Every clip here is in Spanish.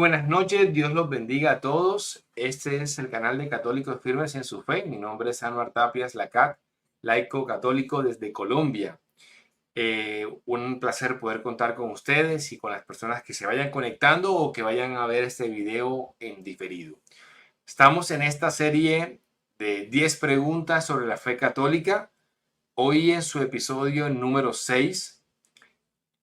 buenas noches, Dios los bendiga a todos. Este es el canal de Católicos Firmes en su Fe. Mi nombre es Anuar Tapias Lacat, laico católico desde Colombia. Un placer poder contar con ustedes y con las personas que se vayan conectando o que vayan a ver este video en diferido. Estamos en esta serie de 10 preguntas sobre la fe católica. Hoy en su episodio número 6.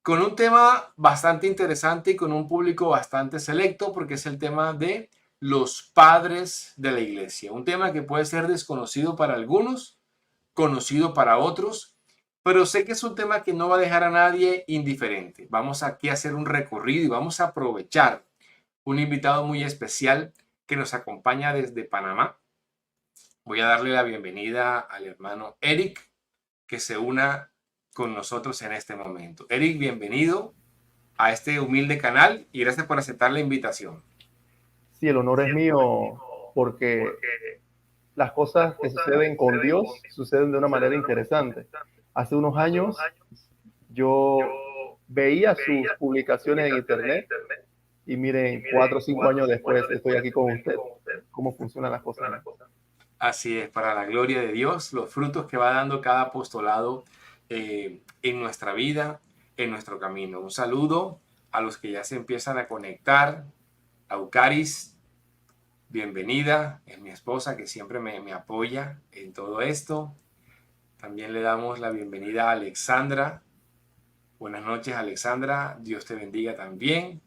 Con un tema bastante interesante y con un público bastante selecto, porque es el tema de los padres de la iglesia. Un tema que puede ser desconocido para algunos, conocido para otros, pero sé que es un tema que no va a dejar a nadie indiferente. Vamos aquí a hacer un recorrido y vamos a aprovechar un invitado muy especial que nos acompaña desde Panamá. Voy a darle la bienvenida al hermano Eric, que se una con nosotros en este momento. Eric, bienvenido a este humilde canal y gracias por aceptar la invitación. Sí, el honor es mío porque las cosas que suceden con Dios suceden de una manera interesante. Hace unos años yo veía sus publicaciones en internet y miren, 4 o 5 años después estoy aquí con usted. ¿Cómo funcionan las cosas, no? Así es, para la gloria de Dios, los frutos que va dando cada apostolado en nuestra vida, en nuestro camino. Un saludo a los que ya se empiezan a conectar. Aucaris, bienvenida, es mi esposa que siempre me apoya en todo esto. También le damos la bienvenida a Alexandra. Buenas noches, Alexandra, Dios te bendiga también.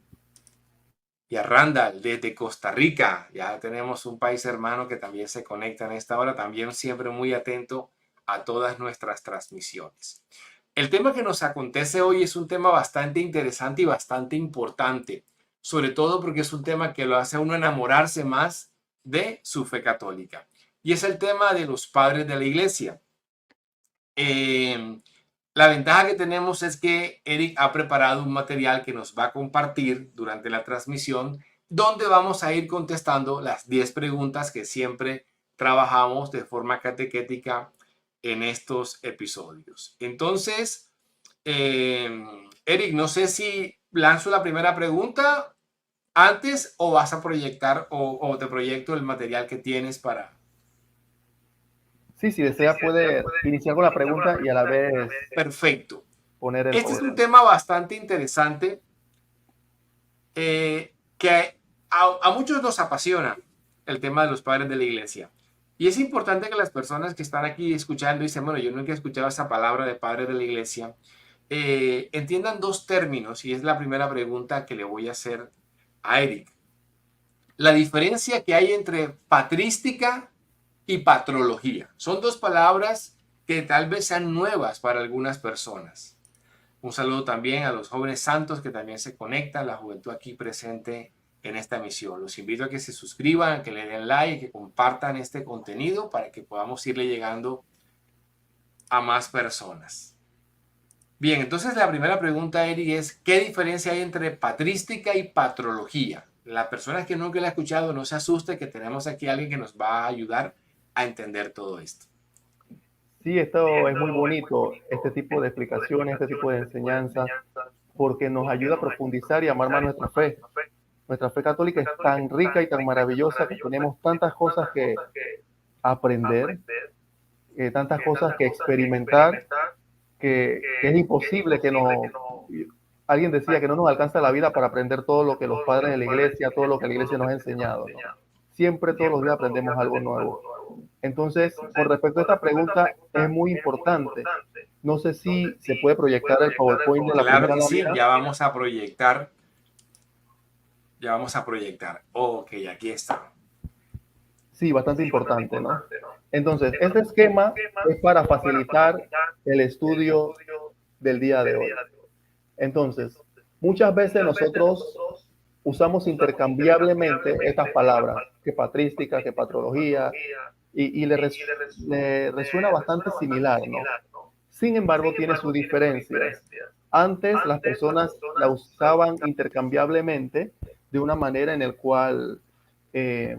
Y a Randall desde Costa Rica. Ya tenemos un país hermano que también se conecta en esta hora, también siempre muy atento a todas nuestras transmisiones. El tema que nos acontece hoy es un tema bastante interesante y bastante importante, sobre todo porque es un tema que lo hace a uno enamorarse más de su fe católica. Y es el tema de los padres de la iglesia. La ventaja que tenemos es que Eric ha preparado un material que nos va a compartir durante la transmisión, donde vamos a ir contestando las 10 preguntas que siempre trabajamos de forma catequética en estos episodios. Entonces, Eric, no sé si lanzo la primera pregunta antes o vas a proyectar o te proyecto el material que tienes para... Sí, si desea puede iniciar con la pregunta y a la vez Perfecto. poner el Este es un PowerPoint. tema bastante interesante que a muchos nos apasiona el tema de los padres de la iglesia. Y es importante que las personas que están aquí escuchando y dicen, bueno, yo nunca he escuchado esa palabra de padres de la iglesia, entiendan dos términos y es la primera pregunta que le voy a hacer a Eric. La diferencia que hay entre patrística y patrología. Son dos palabras que tal vez sean nuevas para algunas personas. Un saludo también a los jóvenes santos que también se conectan, la juventud aquí presente en esta misión. Los invito a que se suscriban, que le den like, que compartan este contenido para que podamos irle llegando a más personas. Bien, entonces la primera pregunta, Eric, es ¿qué diferencia hay entre patrística y patrología? La persona que nunca la ha escuchado no se asuste, que tenemos aquí a alguien que nos va a ayudar a entender todo esto. Sí, esto es muy bonito, este tipo de explicaciones, este tipo de enseñanzas, porque nos ayuda a profundizar y amar más nuestra fe. Nuestra fe católica es tan rica y tan maravillosa que tenemos tantas cosas que aprender, tantas cosas que experimentar, que es imposible que no... Alguien decía que no nos alcanza la vida para aprender todo lo que los padres de la iglesia, todo lo que la iglesia nos ha enseñado, ¿no? Siempre, todos los días aprendemos algo nuevo. Entonces, con respecto a esta pregunta, es muy importante. No sé si se puede proyectar el PowerPoint de la Claro primera que sí, lámina. ya vamos a proyectar. Ya vamos a proyectar. Ok, aquí está. Sí, bastante importante, ¿no? Entonces, este esquema es para facilitar el estudio del día de hoy. Entonces, muchas veces nosotros usamos intercambiablemente estas palabras, que patrística, que patrología, y le resuena bastante similar, ¿no? Sin embargo, tiene sus diferencias. Antes las personas la usaban intercambiablemente de una manera en la cual eh,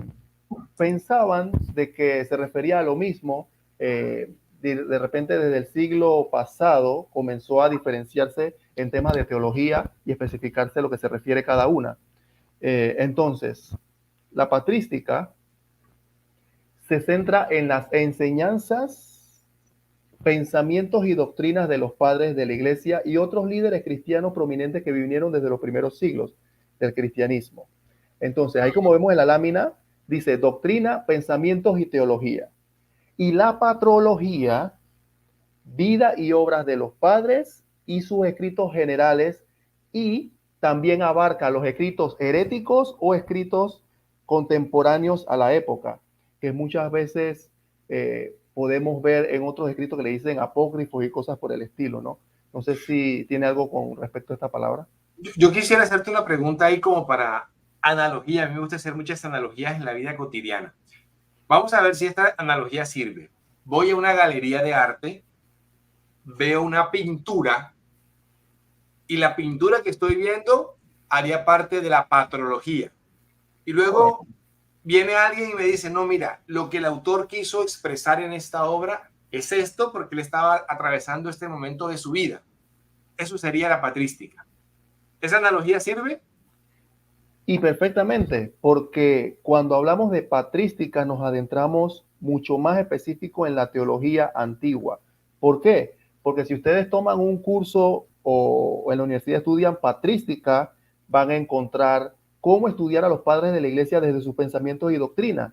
pensaban de que se refería a lo mismo. De repente desde el siglo pasado comenzó a diferenciarse en temas de teología y especificarse lo que se refiere cada una. Entonces, la patrística se centra en las enseñanzas, pensamientos y doctrinas de los padres de la iglesia y otros líderes cristianos prominentes que vinieron desde los primeros siglos del cristianismo. Entonces, ahí como vemos en la lámina, dice doctrina, pensamientos y teología. Y la patrología, vida y obras de los padres y sus escritos generales, y también abarca los escritos heréticos o escritos contemporáneos a la época, que muchas veces podemos ver en otros escritos que le dicen apócrifos y cosas por el estilo, ¿no? No sé si tiene algo con respecto a esta palabra. Yo quisiera hacerte una pregunta ahí como para analogía. A mí me gusta hacer muchas analogías en la vida cotidiana. Vamos a ver si esta analogía sirve. Voy a una galería de arte, veo una pintura y la pintura que estoy viendo haría parte de la patrología. Y luego viene alguien y me dice, no, mira, lo que el autor quiso expresar en esta obra es esto porque él estaba atravesando este momento de su vida. Eso sería la patrística. ¿Esa analogía sirve? Y perfectamente, porque cuando hablamos de patrística nos adentramos mucho más específico en la teología antigua. ¿Por qué? Porque si ustedes toman un curso o en la universidad estudian patrística, van a encontrar cómo estudiar a los padres de la iglesia desde sus pensamientos y doctrinas.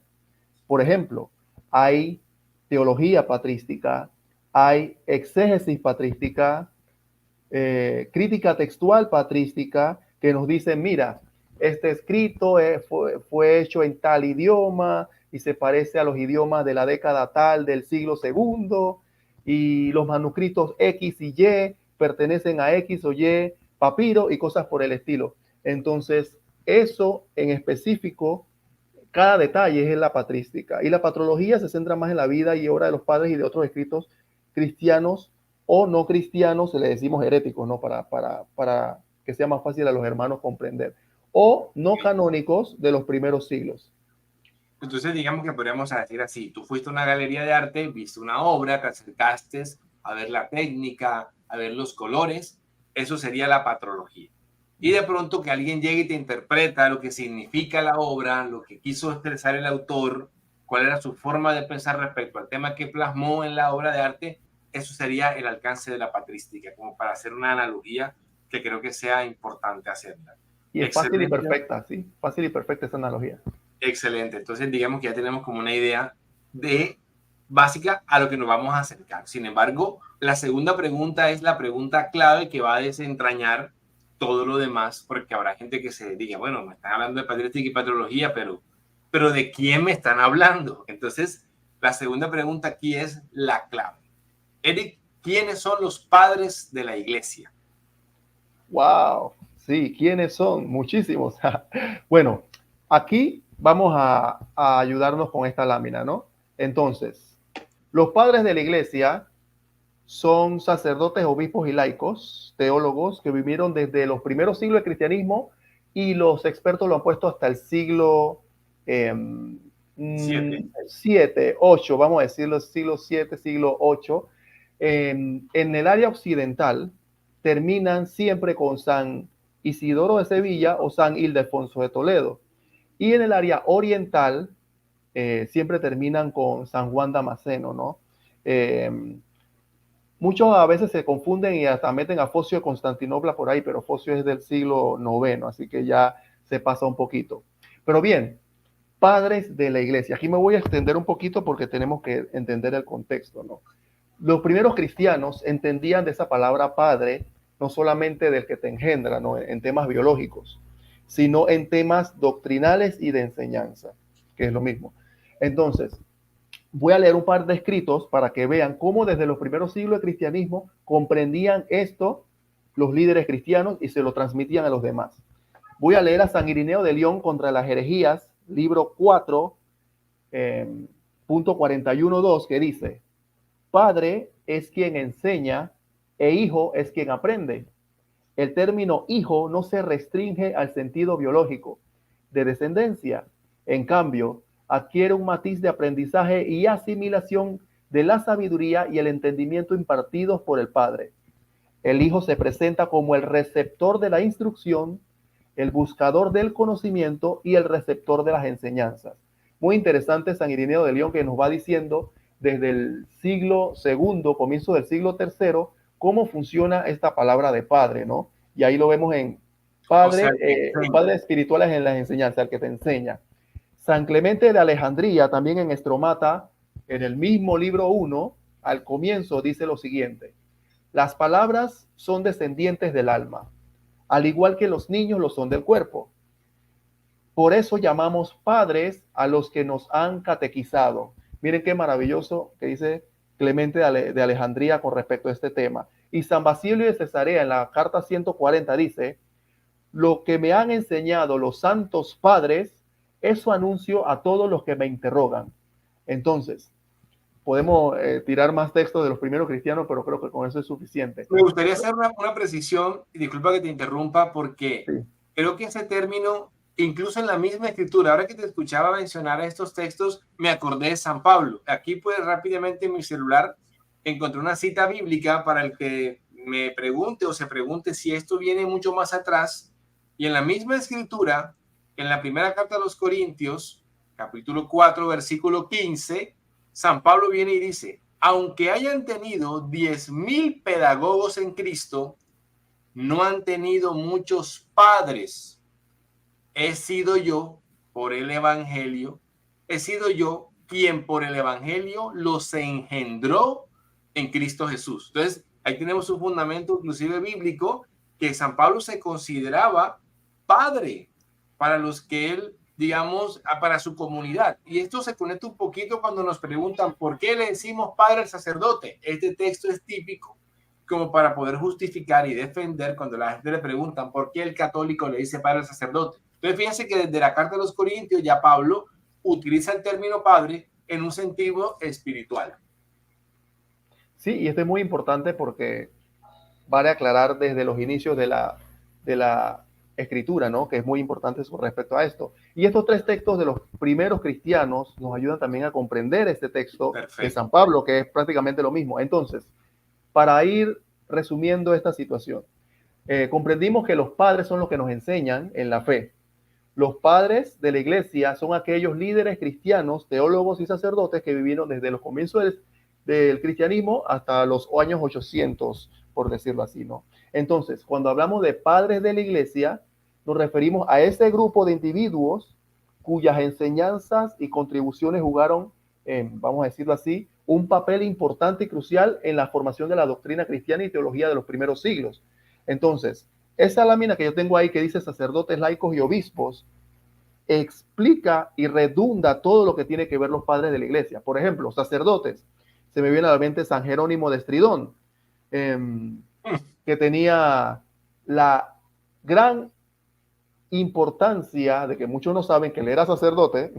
Por ejemplo, hay teología patrística, hay exégesis patrística, crítica textual patrística, que nos dicen, mira, este escrito fue hecho en tal idioma y se parece a los idiomas de la década tal del siglo segundo y los manuscritos X y Y pertenecen a X o Y papiro y cosas por el estilo. Entonces, eso en específico, cada detalle es la patrística. Y la patrología se centra más en la vida y obra de los padres y de otros escritos cristianos o no cristianos, le decimos heréticos, ¿no? Para que sea más fácil a los hermanos comprender. O no canónicos de los primeros siglos. Entonces, digamos que podríamos decir así, tú fuiste a una galería de arte, viste una obra, te acercaste a ver la técnica, a ver los colores, eso sería la patrología. Y de pronto que alguien llegue y te interpreta lo que significa la obra, lo que quiso expresar el autor, cuál era su forma de pensar respecto al tema que plasmó en la obra de arte, eso sería el alcance de la patrística, como para hacer una analogía que creo que sea importante hacerla. Y es fácil y Excelente. perfecta, ¿sí? Fácil y perfecta esa analogía. Excelente. Entonces, digamos que ya tenemos como una idea de básica a lo que nos vamos a acercar. Sin embargo, la segunda pregunta es la pregunta clave que va a desentrañar todo lo demás, porque habrá gente que se diga, bueno, me están hablando de patrística y patrología, pero ¿de quién me están hablando? Entonces, la segunda pregunta aquí es la clave. Eric, ¿quiénes son los padres de la iglesia? ¡Wow! Sí, ¿quiénes son? Muchísimos. Bueno, aquí vamos a ayudarnos con esta lámina, ¿no? Entonces, los padres de la iglesia son sacerdotes, obispos y laicos, teólogos que vivieron desde los primeros siglos del cristianismo y los expertos lo han puesto hasta el siglo 7, 8, vamos a decirlo, siglo 7, siglo 8. En el área occidental terminan siempre con San Isidoro de Sevilla o San Ildefonso de Toledo. Y en el área oriental siempre terminan con San Juan Damasceno, ¿no? Muchos a veces se confunden y hasta meten a Focio de Constantinopla por ahí, pero Focio es del siglo IX, así que ya se pasa un poquito. Pero bien, padres de la iglesia. Aquí me voy a extender un poquito porque tenemos que entender el contexto, ¿no? Los primeros cristianos entendían de esa palabra padre no solamente del que te engendra, ¿no? En temas biológicos, sino en temas doctrinales y de enseñanza, que es lo mismo. Entonces, voy a leer un par de escritos para que vean cómo desde los primeros siglos del cristianismo comprendían esto los líderes cristianos y se lo transmitían a los demás. Voy a leer a San Irineo de León contra las herejías, libro 4, punto 41.2, que dice, padre es quien enseña e hijo es quien aprende. El término hijo no se restringe al sentido biológico de descendencia. En cambio, adquiere un matiz de aprendizaje y asimilación de la sabiduría y el entendimiento impartidos por el Padre. El Hijo se presenta como el receptor de la instrucción, el buscador del conocimiento y el receptor de las enseñanzas. Muy interesante San Irineo de León, que nos va diciendo desde el siglo segundo, comienzo del siglo tercero, cómo funciona esta palabra de padre, ¿no? Y ahí lo vemos en O sea, padre, que enseña. padres espirituales en las enseñanzas, el que te enseña. San Clemente de Alejandría, también en Estromata, en el mismo libro 1, al comienzo dice lo siguiente: las palabras son descendientes del alma, al igual que los niños lo son del cuerpo. Por eso llamamos padres a los que nos han catequizado. Miren qué maravilloso que dice Clemente de Alejandría con respecto a este tema. Y San Basilio de Cesarea en la carta 140 dice: lo que me han enseñado los santos padres, eso anuncio a todos los que me interrogan. Entonces, podemos tirar más textos de los primeros cristianos, pero creo que con eso es suficiente. Me gustaría hacer una precisión, y disculpa que te interrumpa, porque Sí, creo que ese término, incluso en la misma escritura, ahora que te escuchaba mencionar estos textos, me acordé de San Pablo. Aquí pues rápidamente en mi celular encontré una cita bíblica para el que me pregunte o se pregunte si esto viene mucho más atrás. Y en la misma escritura, en la primera carta a los Corintios, capítulo 4, versículo 15, San Pablo viene y dice: aunque hayan tenido 10,000 pedagogos en Cristo, no han tenido muchos padres. He sido yo, por el Evangelio, he sido yo quien por el Evangelio los engendró en Cristo Jesús. Entonces, ahí tenemos un fundamento inclusive bíblico, que San Pablo se consideraba padre para los que él, digamos, para su comunidad. Y esto se conecta un poquito cuando nos preguntan por qué le decimos padre al sacerdote. Este texto es típico como para poder justificar y defender cuando la gente le preguntan por qué el católico le dice padre al sacerdote. Entonces, fíjense que desde la carta de los Corintios ya Pablo utiliza el término padre en un sentido espiritual. sí, y esto es muy importante porque vale aclarar desde los inicios de la escritura, ¿no? Que es muy importante con respecto a esto. Y estos tres textos de los primeros cristianos nos ayudan también a comprender este texto de Perfecto. San Pablo, que es prácticamente lo mismo. Entonces, para ir resumiendo esta situación, comprendimos que los padres son los que nos enseñan en la fe. Los padres de la iglesia son aquellos líderes cristianos, teólogos y sacerdotes que vivieron desde los comienzos del cristianismo hasta los años 800, por decirlo así, ¿no? Entonces, cuando hablamos de padres de la iglesia, nos referimos a ese grupo de individuos cuyas enseñanzas y contribuciones jugaron, vamos a decirlo así, un papel importante y crucial en la formación de la doctrina cristiana y teología de los primeros siglos. Entonces, esa lámina que yo tengo ahí que dice sacerdotes, laicos y obispos explica y redunda todo lo que tiene que ver los padres de la iglesia. Por ejemplo, sacerdotes. Se me viene a la mente San Jerónimo de Estridón, que tenía la gran importancia de que muchos no saben que él era sacerdote,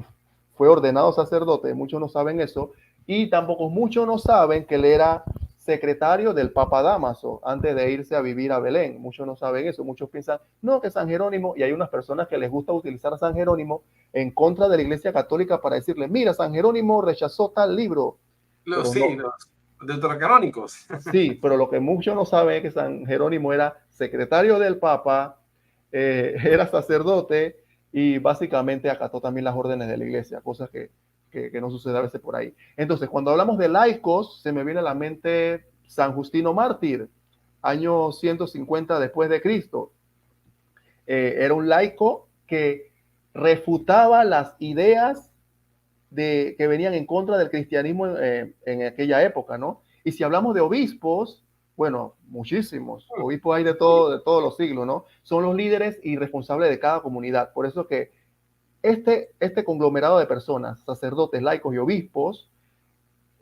fue ordenado sacerdote, muchos no saben eso, y tampoco muchos no saben que él era secretario del Papa Dámaso antes de irse a vivir a Belén. Muchos no saben eso, muchos piensan, no, que San Jerónimo, y hay unas personas que les gusta utilizar a San Jerónimo en contra de la Iglesia Católica para decirle, mira, San Jerónimo rechazó tal libro, pero Sí, no, los deuterocanónicos. sí, pero lo que muchos no saben es que San Jerónimo era secretario del Papa, era sacerdote y básicamente acató también las órdenes de la iglesia, cosas que no sucede a veces por ahí. Entonces, cuando hablamos de laicos, se me viene a la mente San Justino Mártir, año 150 después de Cristo. Era un laico que refutaba las ideas que venían en contra del cristianismo en aquella época, ¿no? Y si hablamos de obispos, bueno, muchísimos. Obispos hay de todos los siglos, ¿no? Son los líderes y responsables de cada comunidad. Por eso que este conglomerado de personas, sacerdotes, laicos y obispos,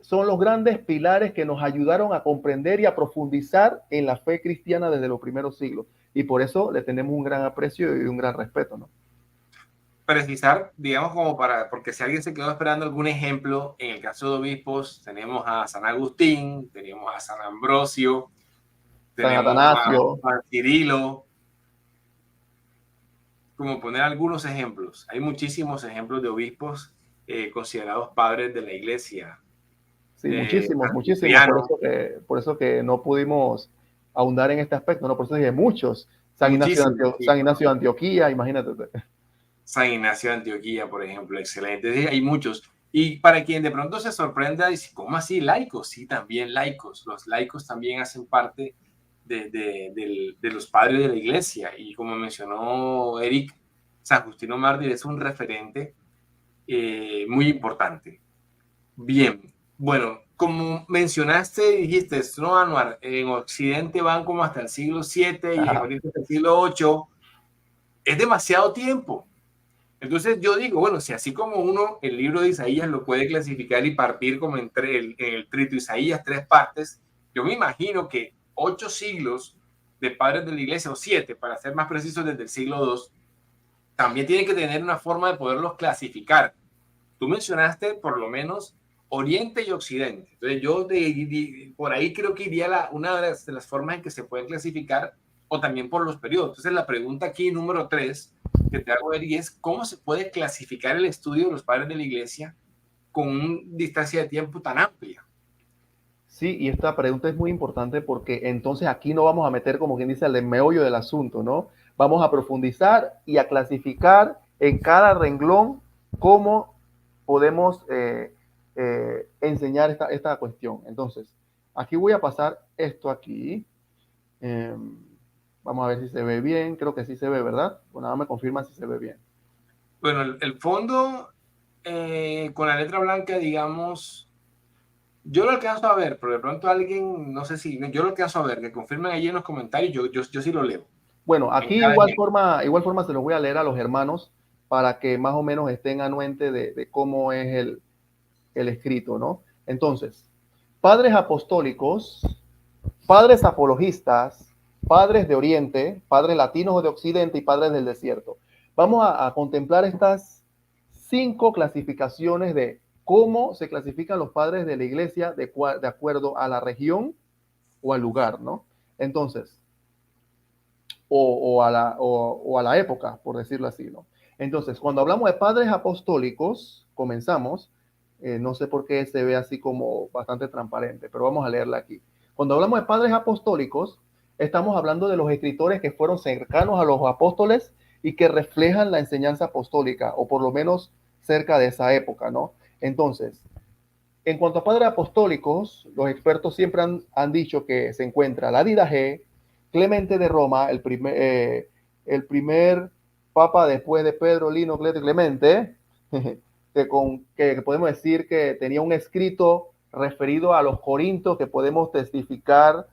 son los grandes pilares que nos ayudaron a comprender y a profundizar en la fe cristiana desde los primeros siglos. Y por eso le tenemos un gran aprecio y un gran respeto, ¿no? Precisar, digamos, como para, porque si alguien se quedó esperando algún ejemplo, en el caso de obispos, tenemos a San Agustín, tenemos a San Ambrosio, San tenemos Atanasio. a Cirilo, como poner algunos ejemplos. Hay muchísimos ejemplos de obispos considerados padres de la iglesia. Sí, muchísimos, muchísimos. Cipriano, Por eso que no pudimos ahondar en este aspecto, ¿no? Por eso dije muchos. Muchísimo. San Ignacio de Antioquía, imagínate. San Ignacio de Antioquía, por ejemplo, excelente. Hay muchos. Y para quien de pronto se sorprenda, dice, ¿cómo así laicos? Sí, también laicos. Los laicos también hacen parte de los padres de la iglesia. Y como mencionó Eric, San Justino Mártir es un referente muy importante. Bien, bueno, como mencionaste, dijiste, no, Anuar, en Occidente van como hasta el siglo VII y en Oriente hasta el siglo VIII. Es demasiado tiempo. Entonces yo digo, bueno, si así como uno, el libro de Isaías lo puede clasificar y partir como en el trito Isaías, 3 partes, yo me imagino que 8 siglos de padres de la iglesia, o 7, para ser más precisos, desde el siglo II, también tienen que tener una forma de poderlos clasificar. Tú mencionaste por lo menos Oriente y Occidente. Entonces yo por ahí creo que iría una de las formas en que se puede clasificar, o también por los periodos. Entonces la pregunta aquí, número 3, que te hago ver, y es cómo se puede clasificar el estudio de los padres de la iglesia con una distancia de tiempo tan amplia. Sí, y esta pregunta es muy importante porque entonces aquí no vamos a meter, como quien dice, el meollo del asunto, ¿no? Vamos a profundizar y a clasificar en cada renglón cómo podemos enseñar esta cuestión. Entonces, aquí voy a pasar esto aquí. Eh, Vamos a ver si se ve bien. Creo que sí se ve, ¿verdad? Bueno, nada me confirma si se ve bien. Bueno, el fondo con la letra blanca, digamos, yo lo alcanzo a ver, pero de pronto alguien, no sé si, yo lo alcanzo a ver, que confirmen allí en los comentarios, yo sí lo leo. Bueno, En aquí cada igual forma se los voy a leer a los hermanos para que más o menos estén anuentes de cómo es el escrito, ¿no? Entonces, padres apostólicos, padres apologistas, padres de Oriente, padres latinos de Occidente y padres del desierto. Vamos a contemplar estas 5 clasificaciones de cómo se clasifican los padres de la iglesia de acuerdo a la región o al lugar, ¿no? Entonces, o a la época, por decirlo así, ¿no? Entonces, cuando hablamos de padres apostólicos, comenzamos, no sé por qué se ve así como bastante transparente, pero vamos a leerla aquí. Cuando hablamos de padres apostólicos, estamos hablando de los escritores que fueron cercanos a los apóstoles y que reflejan la enseñanza apostólica, o por lo menos cerca de esa época, ¿no? Entonces, en cuanto a padres apostólicos, los expertos siempre han dicho que se encuentra la Didache, Clemente de Roma, el primer papa después de Pedro, Lino, Cleto y Clemente, que podemos decir que tenía un escrito referido a los corintios que podemos testificar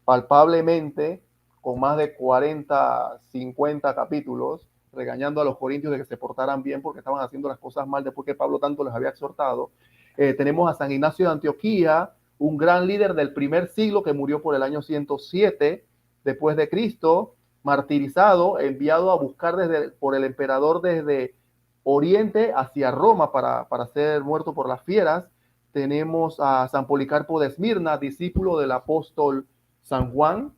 palpablemente con más de 40, 50 capítulos, regañando a los corintios de que se portaran bien porque estaban haciendo las cosas mal después que Pablo tanto les había exhortado. Tenemos a San Ignacio de Antioquía, un gran líder del primer siglo que murió por el año 107 después de Cristo, martirizado, enviado a buscar por el emperador desde Oriente hacia Roma para ser muerto por las fieras. Tenemos a San Policarpo de Esmirna, discípulo del apóstol San Juan,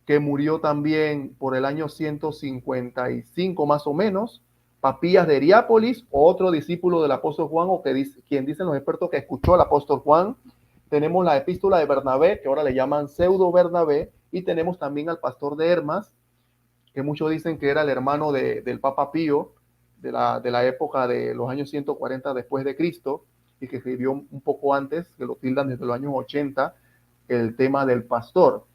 que murió también por el año 155 más o menos. Papías de Heriápolis, otro discípulo del apóstol Juan, o quien dicen los expertos que escuchó al apóstol Juan. Tenemos la epístola de Bernabé, que ahora le llaman pseudo Bernabé, y tenemos también al pastor de Hermas, que muchos dicen que era el hermano del Papa Pío, de la época de los años 140 después de Cristo, y que escribió un poco antes, que lo tildan desde los años 80, el tema del pastor.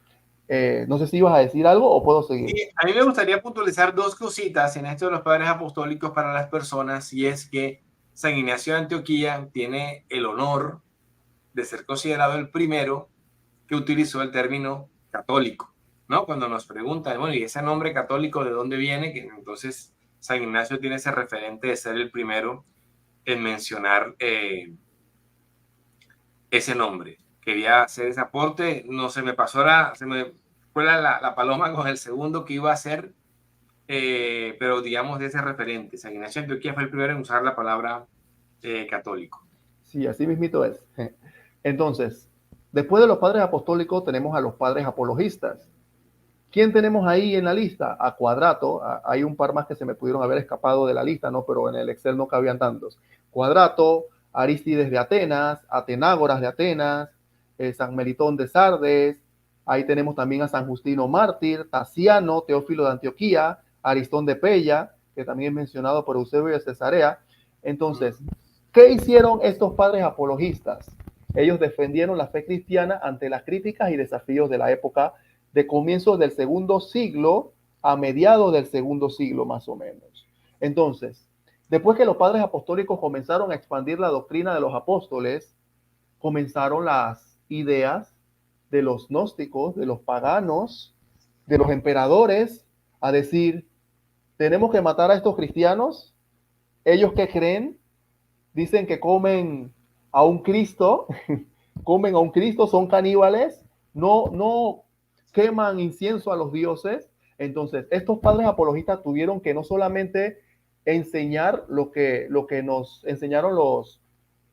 No sé si ibas a decir algo o puedo seguir. Sí, a mí me gustaría puntualizar 2 cositas en esto de los padres apostólicos para las personas, y es que San Ignacio de Antioquía tiene el honor de ser considerado el primero que utilizó el término católico, ¿no? Cuando nos preguntan, bueno, ¿y ese nombre católico de dónde viene? Que entonces San Ignacio tiene ese referente de ser el primero en mencionar ese nombre. Quería hacer ese aporte, no se me pasó, se me fue la paloma con el segundo que iba a hacer, pero digamos de ese referente. San Ignacio de Antioquía fue el primero en usar la palabra católico. Sí, así mismito es. Entonces, después de los padres apostólicos tenemos a los padres apologistas. ¿Quién tenemos ahí en la lista? A Cuadrato. Hay un par más que se me pudieron haber escapado de la lista, ¿no? Pero en el Excel no cabían tantos. Cuadrato, Arístides de Atenas, Atenágoras de Atenas, San Melitón de Sardes, Ahí tenemos también a San Justino Mártir, Taciano, Teófilo de Antioquía, Aristón de Pella, que también es mencionado por Eusebio de Cesarea. Entonces, ¿qué hicieron estos padres apologistas? Ellos defendieron la fe cristiana ante las críticas y desafíos de la época de comienzos del segundo siglo a mediados del segundo siglo, más o menos. Entonces, después que los padres apostólicos comenzaron a expandir la doctrina de los apóstoles, comenzaron las ideas de los gnósticos, de los paganos, de los emperadores, a decir, tenemos que matar a estos cristianos. Ellos que creen, dicen que comen a un Cristo, comen a un Cristo, son caníbales, no queman incienso a los dioses. Entonces, estos padres apologistas tuvieron que no solamente enseñar lo que nos enseñaron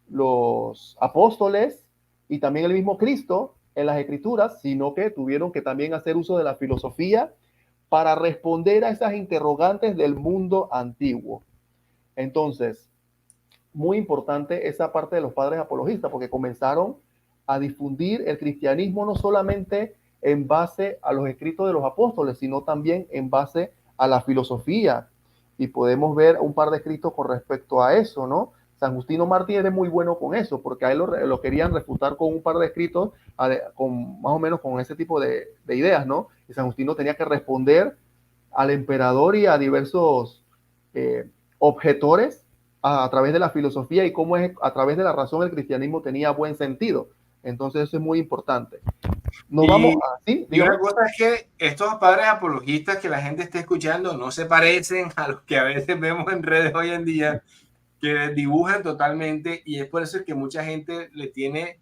los apóstoles y también el mismo Cristo en las escrituras, sino que tuvieron que también hacer uso de la filosofía para responder a esas interrogantes del mundo antiguo. Entonces, muy importante esa parte de los padres apologistas, porque comenzaron a difundir el cristianismo no solamente en base a los escritos de los apóstoles, sino también en base a la filosofía. Y podemos ver un par de escritos con respecto a eso, ¿no? San Justino Mártir es muy bueno con eso, porque a él lo querían refutar con un par de escritos, con, más o menos con ese tipo de ideas, ¿no? Y San Justino tenía que responder al emperador y a diversos objetores través de la filosofía y cómo es a través de la razón el cristianismo tenía buen sentido. Entonces eso es muy importante. Nos vamos a... ¿sí? Y una cosa es que estos padres apologistas que la gente está escuchando no se parecen a los que a veces vemos en redes hoy en día, que dibujan totalmente, y es por eso que mucha gente le tiene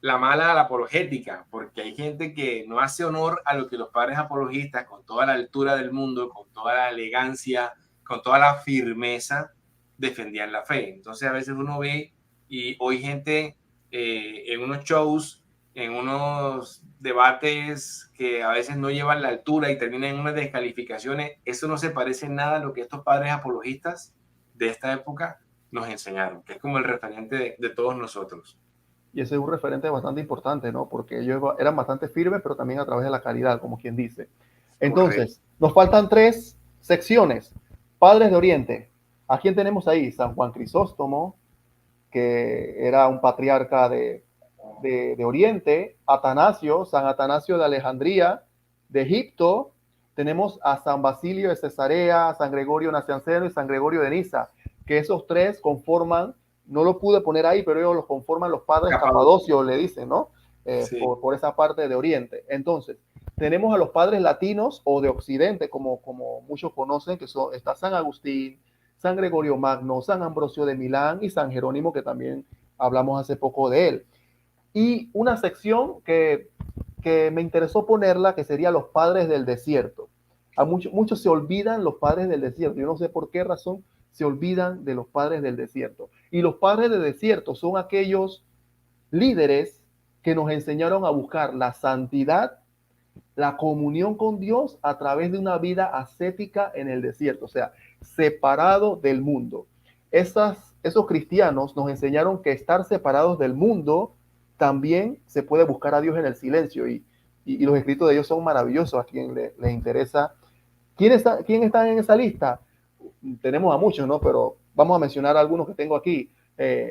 la mala a la apologética, porque hay gente que no hace honor a lo que los padres apologistas, con toda la altura del mundo, con toda la elegancia, con toda la firmeza, defendían la fe. Entonces a veces uno ve y hoy gente en unos shows, en unos debates que a veces no llevan la altura y terminan en unas descalificaciones. Eso no se parece en nada a lo que estos padres apologistas de esta época nos enseñaron, que es como el referente de todos nosotros. Y ese es un referente bastante importante, ¿no? Porque ellos eran bastante firmes, pero también a través de la caridad, como quien dice. Entonces, nos faltan 3 secciones. Padres de Oriente. ¿A quién tenemos ahí? San Juan Crisóstomo, que era un patriarca de Oriente. Atanasio, San Atanasio de Alejandría, de Egipto. Tenemos a San Basilio de Cesarea, San Gregorio Nacianceno y San Gregorio de Niza, que esos 3 conforman, no lo pude poner ahí, pero ellos los conforman los padres Capadocios, le dicen, ¿no? Sí. por esa parte de Oriente. Entonces, tenemos a los padres latinos o de Occidente, como muchos conocen, que está San Agustín, San Gregorio Magno, San Ambrosio de Milán y San Jerónimo, que también hablamos hace poco de él. Y una sección que me interesó ponerla, que sería los padres del desierto. A muchos se olvidan los padres del desierto. Yo no sé por qué razón se olvidan de los padres del desierto. Y los padres del desierto son aquellos líderes que nos enseñaron a buscar la santidad, la comunión con Dios a través de una vida ascética en el desierto, o sea, separado del mundo. Esos cristianos nos enseñaron que estar separados del mundo también se puede buscar a Dios en el silencio, y los escritos de ellos son maravillosos a quien les interesa. ¿Quién está en esa lista? Tenemos a muchos, ¿no? Pero vamos a mencionar algunos que tengo aquí.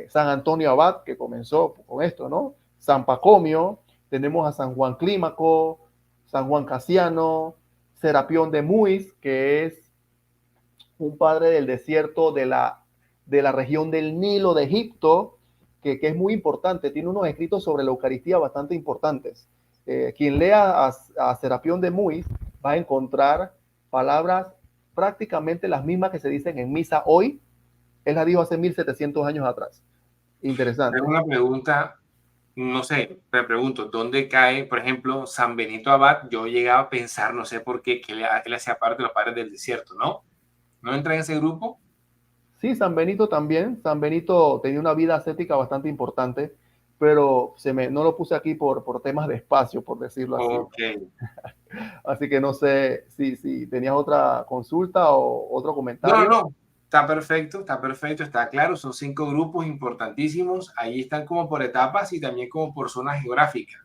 San Antonio Abad, que comenzó con esto, ¿no? San Pacomio, tenemos a San Juan Clímaco, San Juan Casiano, Serapión de Muis, que es un padre del desierto de la región del Nilo de Egipto, que es muy importante, tiene unos escritos sobre la Eucaristía bastante importantes. Quien lea a Serapión de Muis va a encontrar palabras prácticamente las mismas que se dicen en misa hoy. Él la dijo hace 1700 años atrás. Interesante. Tengo una pregunta, no sé, me pregunto, ¿dónde cae, por ejemplo, San Benito Abad? Yo llegaba a pensar, no sé por qué, que él hacía parte de los padres del desierto, ¿no? ¿No entra en ese grupo? Sí, San Benito también. San Benito tenía una vida ascética bastante importante, pero no lo puse aquí por temas de espacio, por decirlo así. Okay. Así que no sé si tenías otra consulta o otro comentario. No, está perfecto, está claro. Son 5 grupos importantísimos. Ahí están como por etapas y también como por zonas geográficas.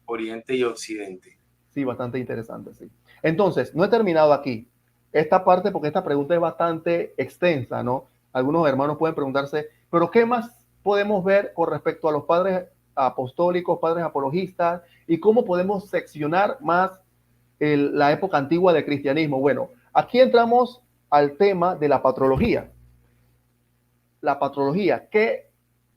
Oriente y Occidente. Sí, bastante interesante, sí. Entonces, no he terminado aquí. Esta parte, porque esta pregunta es bastante extensa, ¿no? Algunos hermanos pueden preguntarse, pero ¿qué más podemos ver con respecto a los padres apostólicos, padres apologistas, y cómo podemos seccionar más la época antigua del cristianismo? Bueno, aquí entramos al tema de la patrología. La patrología, que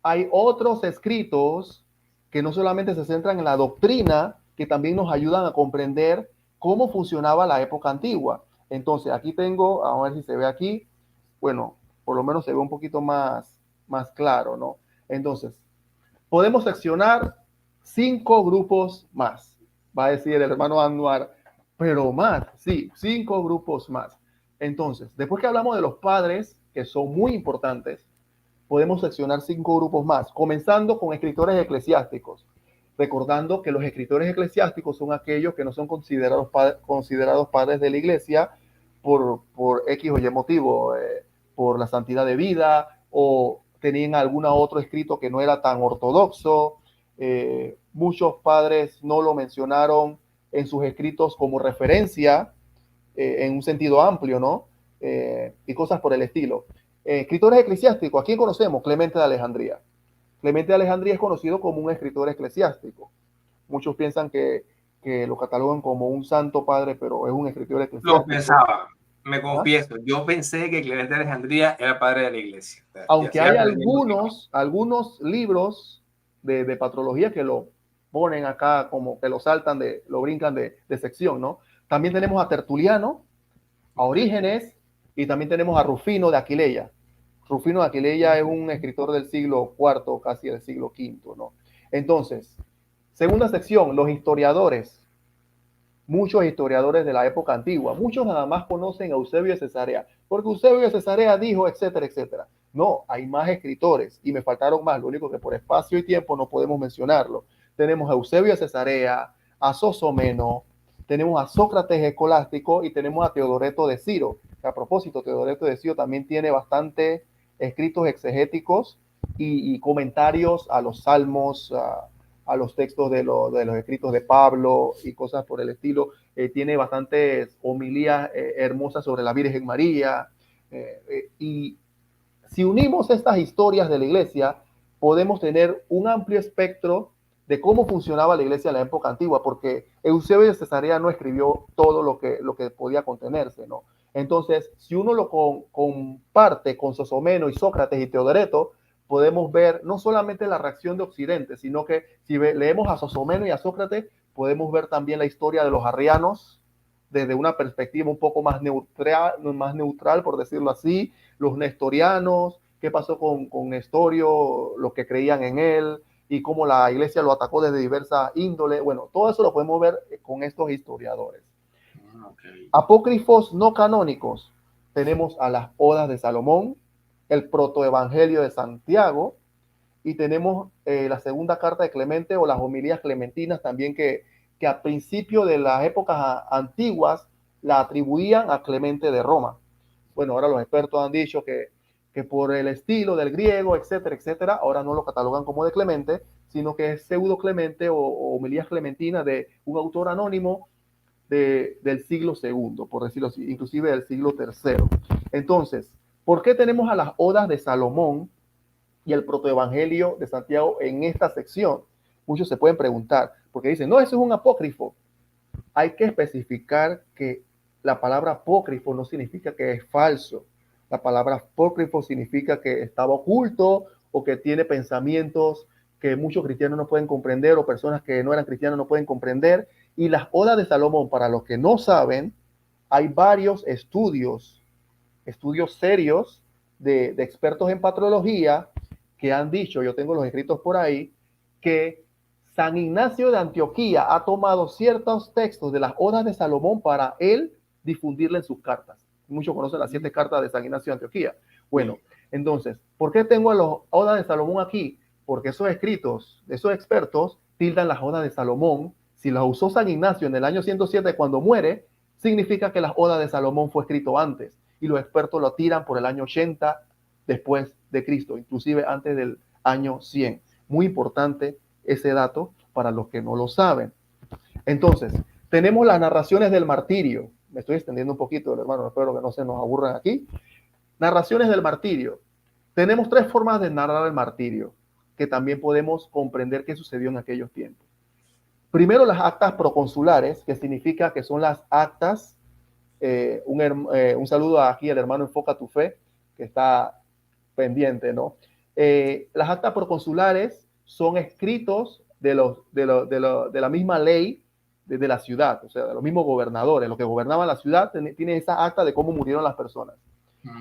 hay otros escritos que no solamente se centran en la doctrina, que también nos ayudan a comprender cómo funcionaba la época antigua. Entonces, aquí tengo, a ver si se ve aquí, bueno, por lo menos se ve un poquito más claro, ¿no? Entonces, podemos seccionar 5 grupos más, va a decir el hermano Anuar, pero más, sí, 5 grupos más. Entonces, después que hablamos de los padres, que son muy importantes, podemos seccionar 5 grupos más, comenzando con escritores eclesiásticos, recordando que los escritores eclesiásticos son aquellos que no son considerados padres de la iglesia por X o Y motivo, por la santidad de vida o tenían algún otro escrito que no era tan ortodoxo. Muchos padres no lo mencionaron en sus escritos como referencia, en un sentido amplio, ¿no? Y cosas por el estilo. Escritores eclesiásticos, ¿a quién conocemos? Clemente de Alejandría. Clemente de Alejandría es conocido como un escritor eclesiástico. Muchos piensan que lo catalogan como un santo padre, pero es un escritor Lo eclesiástico. pensaba, me ¿Ah? confieso, yo pensé que Clemente de Alejandría era padre de la iglesia. Ya Aunque estoy hay aprendiendo que no. algunos libros de patrología que lo ponen acá como que lo saltan, lo brincan de sección, ¿no? También tenemos a Tertuliano, a Okay. Orígenes y también tenemos a Rufino de Aquileia. Rufino de Aquileia es un escritor del siglo IV, casi del siglo V, ¿no? Entonces, segunda sección, los historiadores. Muchos historiadores de la época antigua, muchos nada más conocen a Eusebio de Cesarea, porque Eusebio de Cesarea dijo, etcétera, etcétera. No, hay más escritores y me faltaron más, lo único que por espacio y tiempo no podemos mencionarlo. Tenemos a Eusebio de Cesarea, a Sosomeno, tenemos a Sócrates Escolástico y tenemos a Teodoreto de Ciro. A propósito, Teodoreto de Ciro también tiene bastante escritos exegéticos y comentarios a los salmos, a los textos de los escritos de Pablo y cosas por el estilo. Tiene bastantes homilías hermosas sobre la Virgen María. Y si unimos estas historias de la iglesia, podemos tener un amplio espectro de cómo funcionaba la iglesia en la época antigua, porque Eusebio de Cesarea no escribió todo lo que podía contenerse, ¿no? Entonces, si uno lo comparte con Sosomeno y Sócrates y Teodoreto, podemos ver no solamente la reacción de Occidente, sino que si leemos a Sosomeno y a Sócrates, podemos ver también la historia de los arrianos desde una perspectiva un poco más neutral, por decirlo así, los nestorianos, qué pasó con Nestorio, los que creían en él y cómo la iglesia lo atacó desde diversas índoles. Bueno, todo eso lo podemos ver con estos historiadores. Okay. Apócrifos no canónicos. Tenemos a las Odas de Salomón, el protoevangelio de Santiago y tenemos la segunda carta de Clemente o las homilías clementinas también que a principio de las épocas antiguas la atribuían a Clemente de Roma. Bueno, ahora los expertos han dicho que por el estilo del griego, etcétera, etcétera, ahora no lo catalogan como de Clemente, sino que es pseudo Clemente o homilías clementinas de un autor anónimo del siglo segundo, por decirlo así, inclusive del siglo tercero. Entonces, ¿por qué tenemos a las odas de Salomón y el protoevangelio de Santiago en esta sección? Muchos se pueden preguntar, porque dicen, no, eso es un apócrifo. Hay que especificar que la palabra apócrifo no significa que es falso. La palabra apócrifo significa que estaba oculto o que tiene pensamientos que muchos cristianos no pueden comprender o personas que no eran cristianos no pueden comprender. Y las odas de Salomón, para los que no saben, hay varios estudios serios de expertos en patrología que han dicho, yo tengo los escritos por ahí, que San Ignacio de Antioquía ha tomado ciertos textos de las odas de Salomón para él difundirle en sus cartas. Muchos conocen las 7 cartas de San Ignacio de Antioquía. Bueno, entonces, ¿por qué tengo las odas de Salomón aquí? Porque esos escritos, esos expertos, tildan las odas de Salomón. Si las usó San Ignacio en el año 107 cuando muere, significa que las odas de Salomón fue escrito antes. Y los expertos lo tiran por el año 80 después de Cristo, inclusive antes del año 100. Muy importante ese dato para los que no lo saben. Entonces, tenemos las narraciones del martirio. Me estoy extendiendo un poquito, hermano, espero que no se nos aburran aquí. Narraciones del martirio. Tenemos tres formas de narrar el martirio, que también podemos comprender qué sucedió en aquellos tiempos. Primero, las actas proconsulares, que significa que son las actas. Un saludo aquí al hermano Enfoca tu Fe, que está pendiente, ¿no? Las actas proconsulares son escritos de la misma ley de la ciudad, o sea, de los mismos gobernadores, los que gobernaban la ciudad, tienen esa acta de cómo murieron las personas.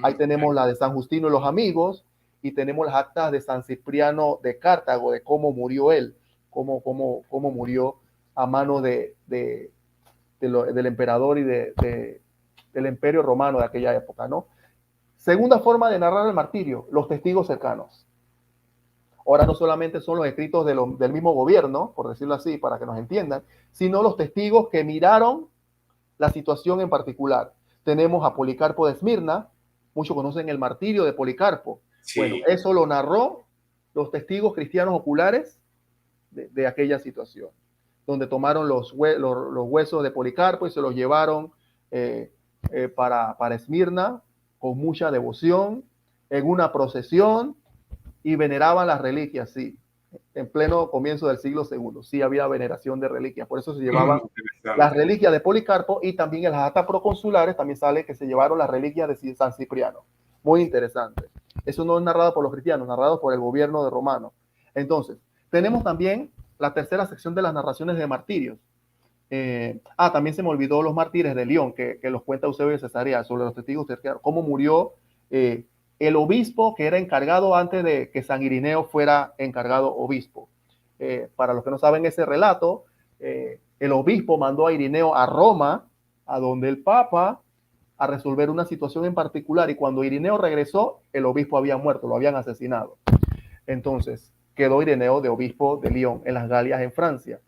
Ahí tenemos la de San Justino y los amigos, y tenemos las actas de San Cipriano de Cartago, de cómo murió él, cómo murió a mano del emperador y del imperio romano de aquella época, ¿no? Segunda forma de narrar el martirio, los testigos cercanos. Ahora no solamente son los escritos del mismo gobierno, por decirlo así, para que nos entiendan, sino los testigos que miraron la situación en particular. Tenemos a Policarpo de Esmirna, muchos conocen el martirio de Policarpo. Sí. Bueno, eso lo narró los testigos cristianos oculares de aquella situación, donde tomaron los huesos de Policarpo y se los llevaron para Esmirna con mucha devoción, en una procesión, y veneraban las reliquias, sí. En pleno comienzo del siglo II, sí había veneración de reliquias, por eso se llevaban las reliquias de Policarpo, y también en las actas proconsulares también sale que se llevaron las reliquias de San Cipriano. Muy interesante. Eso no es narrado por los cristianos, narrado por el gobierno de Romano. Entonces, tenemos también la tercera sección de las narraciones de martirios. También se me olvidó los mártires de León, que los cuenta Eusebio de Cesarea, sobre los testigos cercanos, cómo murió el obispo que era encargado antes de que San Irineo fuera encargado obispo. Para los que no saben ese relato, el obispo mandó a Irineo a Roma, a donde el Papa, a resolver una situación en particular, y cuando Irineo regresó, el obispo había muerto, lo habían asesinado. Entonces, quedó Irineo de obispo de Lyon, en las Galias, en Francia.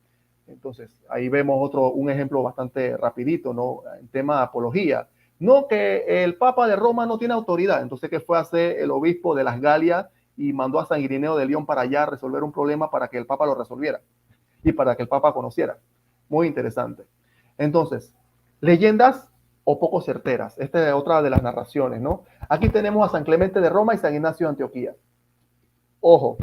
Entonces, ahí vemos un ejemplo bastante rapidito, ¿no? En tema de apología. No, que el Papa de Roma no tiene autoridad. Entonces, ¿qué fue a hacer el obispo de las Galias y mandó a San Irineo de León para allá a resolver un problema para que el Papa lo resolviera y para que el Papa conociera? Muy interesante. Entonces, leyendas o poco certeras. Esta es otra de las narraciones, ¿no? Aquí tenemos a San Clemente de Roma y San Ignacio de Antioquía. Ojo,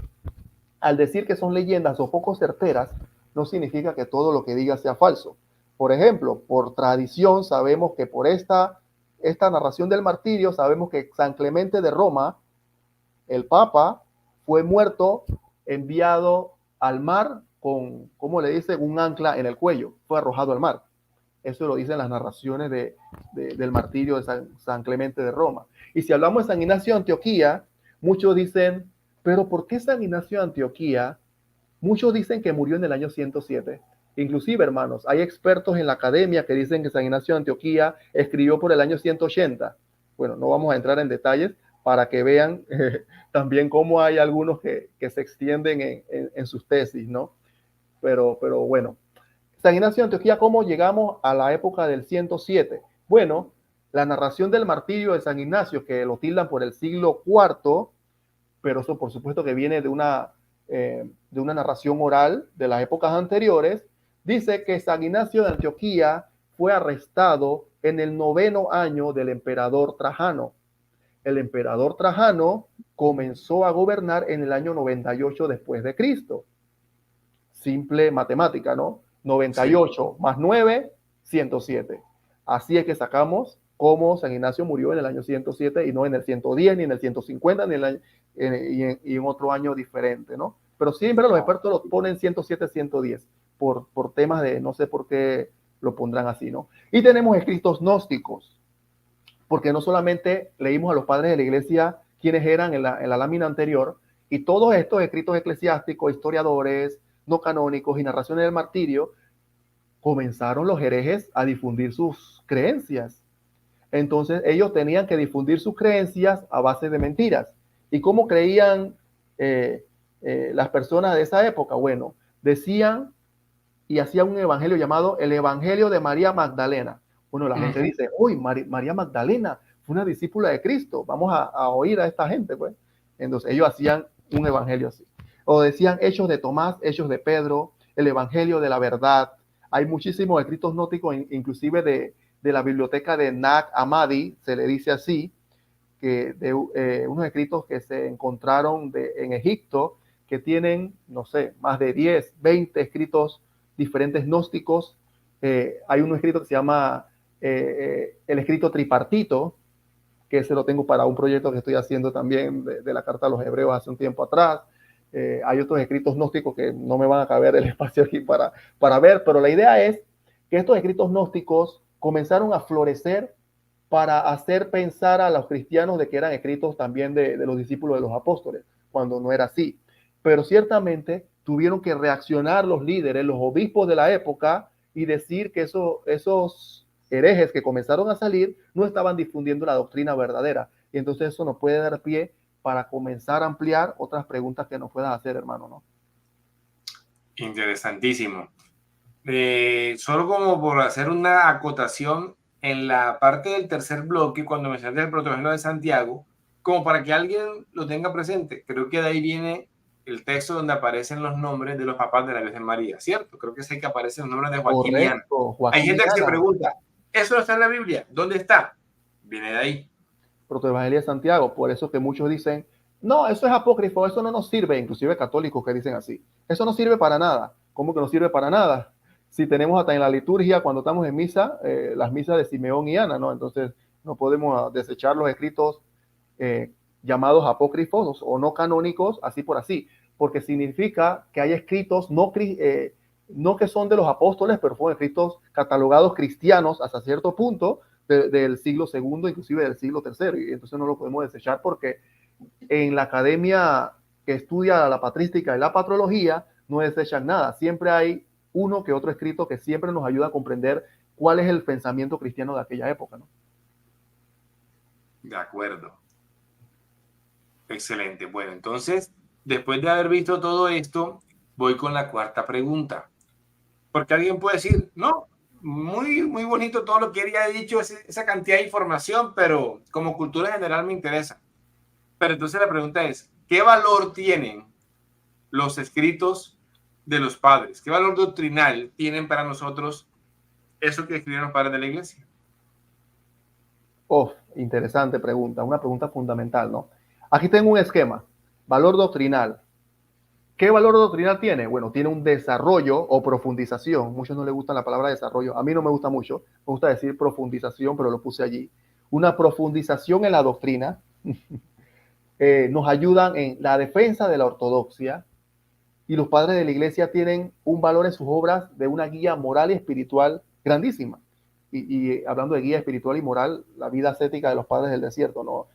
al decir que son leyendas o poco certeras, no significa que todo lo que diga sea falso. Por ejemplo, por tradición sabemos que por esta narración del martirio, sabemos que San Clemente de Roma, el Papa, fue muerto, enviado al mar con, ¿cómo le dicen?, un ancla en el cuello. Fue arrojado al mar. Eso lo dicen las narraciones del martirio de San Clemente de Roma. Y si hablamos de San Ignacio de Antioquía, muchos dicen, pero ¿por qué San Ignacio de Antioquía? Muchos dicen que murió en el año 107. Inclusive, hermanos, hay expertos en la academia que dicen que San Ignacio de Antioquía escribió por el año 180. Bueno, no vamos a entrar en detalles para que vean también cómo hay algunos que se extienden en sus tesis, ¿no? Pero bueno, San Ignacio de Antioquía, ¿cómo llegamos a la época del 107? Bueno, la narración del martirio de San Ignacio, que lo tildan por el siglo IV, pero eso por supuesto que viene de una narración oral de las épocas anteriores, dice que San Ignacio de Antioquía fue arrestado en el 9º año del emperador Trajano. El emperador Trajano comenzó a gobernar en el año 98 después de Cristo. Simple matemática, ¿no? 98 sí. Más 9, 107. Así es que sacamos cómo San Ignacio murió en el año 107 y no en el 110, ni en el 150, ni y en otro año diferente, ¿no? Pero siempre los expertos lo ponen 107, 110, por temas de, no sé por qué lo pondrán así, ¿no? Y tenemos escritos gnósticos, porque no solamente leímos a los padres de la iglesia quienes eran en la lámina anterior, y todos estos escritos eclesiásticos, historiadores, no canónicos y narraciones del martirio, comenzaron los herejes a difundir sus creencias. Entonces ellos tenían que difundir sus creencias a base de mentiras. ¿Y cómo creían las personas de esa época? Bueno, decían y hacían un evangelio llamado el Evangelio de María Magdalena. Bueno, la gente dice, uy, María Magdalena fue una discípula de Cristo, vamos a oír a esta gente, pues. Entonces ellos hacían un evangelio así. O decían Hechos de Tomás, Hechos de Pedro, el Evangelio de la Verdad. Hay muchísimos escritos gnósticos, inclusive de la biblioteca de Nag Hammadi, se le dice así, que de unos escritos que se encontraron en Egipto, que tienen, no sé, más de 10, 20 escritos diferentes gnósticos. Hay un escrito que se llama el escrito tripartito, que se lo tengo para un proyecto que estoy haciendo también de la Carta a los Hebreos hace un tiempo atrás. Hay otros escritos gnósticos que no me van a caber el espacio aquí para ver, pero la idea es que estos escritos gnósticos comenzaron a florecer para hacer pensar a los cristianos de que eran escritos también de los discípulos de los apóstoles, cuando no era así. Pero ciertamente tuvieron que reaccionar los líderes, los obispos de la época, y decir que esos herejes que comenzaron a salir no estaban difundiendo la doctrina verdadera. Y entonces eso nos puede dar pie para comenzar a ampliar otras preguntas que nos puedas hacer, hermano, ¿no? Interesantísimo. Solo como por hacer una acotación, en la parte del tercer bloque, cuando mencionaste el protoevangelio de Santiago, como para que alguien lo tenga presente, creo que de ahí viene el texto donde aparecen los nombres de los papás de la Virgen María, ¿cierto? Creo que es ahí que aparecen los nombres de Joaquín y Ana. Correcto, Hay Joaquín gente que y se Ana. pregunta, ¿eso no está en la Biblia? ¿Dónde está? Viene de ahí. Protoevangelio de Santiago, por eso que muchos dicen, no, eso es apócrifo, eso no nos sirve, inclusive católicos que dicen así, eso no sirve para nada. ¿Cómo que no sirve para nada? Si tenemos hasta en la liturgia, cuando estamos en misa, las misas de Simeón y Ana, ¿no? Entonces no podemos desechar los escritos llamados apócrifos o no canónicos, así por así, porque significa que hay escritos no que son de los apóstoles, pero fueron escritos catalogados cristianos hasta cierto punto, del siglo segundo, inclusive del siglo tercero, y entonces no lo podemos desechar porque en la academia que estudia la patrística y la patrología no desechan nada, siempre hay uno que otro escrito que siempre nos ayuda a comprender cuál es el pensamiento cristiano de aquella época, ¿no? De acuerdo. Excelente. Bueno, entonces, después de haber visto todo esto, voy con la cuarta pregunta. Porque alguien puede decir, no, muy, muy bonito todo lo que él ya ha dicho, esa cantidad de información, pero como cultura general me interesa. Pero entonces la pregunta es, ¿qué valor tienen los escritos de los padres? ¿Qué valor doctrinal tienen para nosotros eso que escribieron los padres de la iglesia? Oh, interesante pregunta, una pregunta fundamental, ¿no? Aquí tengo un esquema, valor doctrinal. ¿Qué valor doctrinal tiene? Bueno, tiene un desarrollo o profundización. Muchos no les gusta la palabra desarrollo. A mí no me gusta mucho. Me gusta decir profundización, pero lo puse allí. Una profundización en la doctrina nos ayudan en la defensa de la ortodoxia, y los padres de la iglesia tienen un valor en sus obras de una guía moral y espiritual grandísima. Y hablando de guía espiritual y moral, la vida ascética de los padres del desierto, ¿no?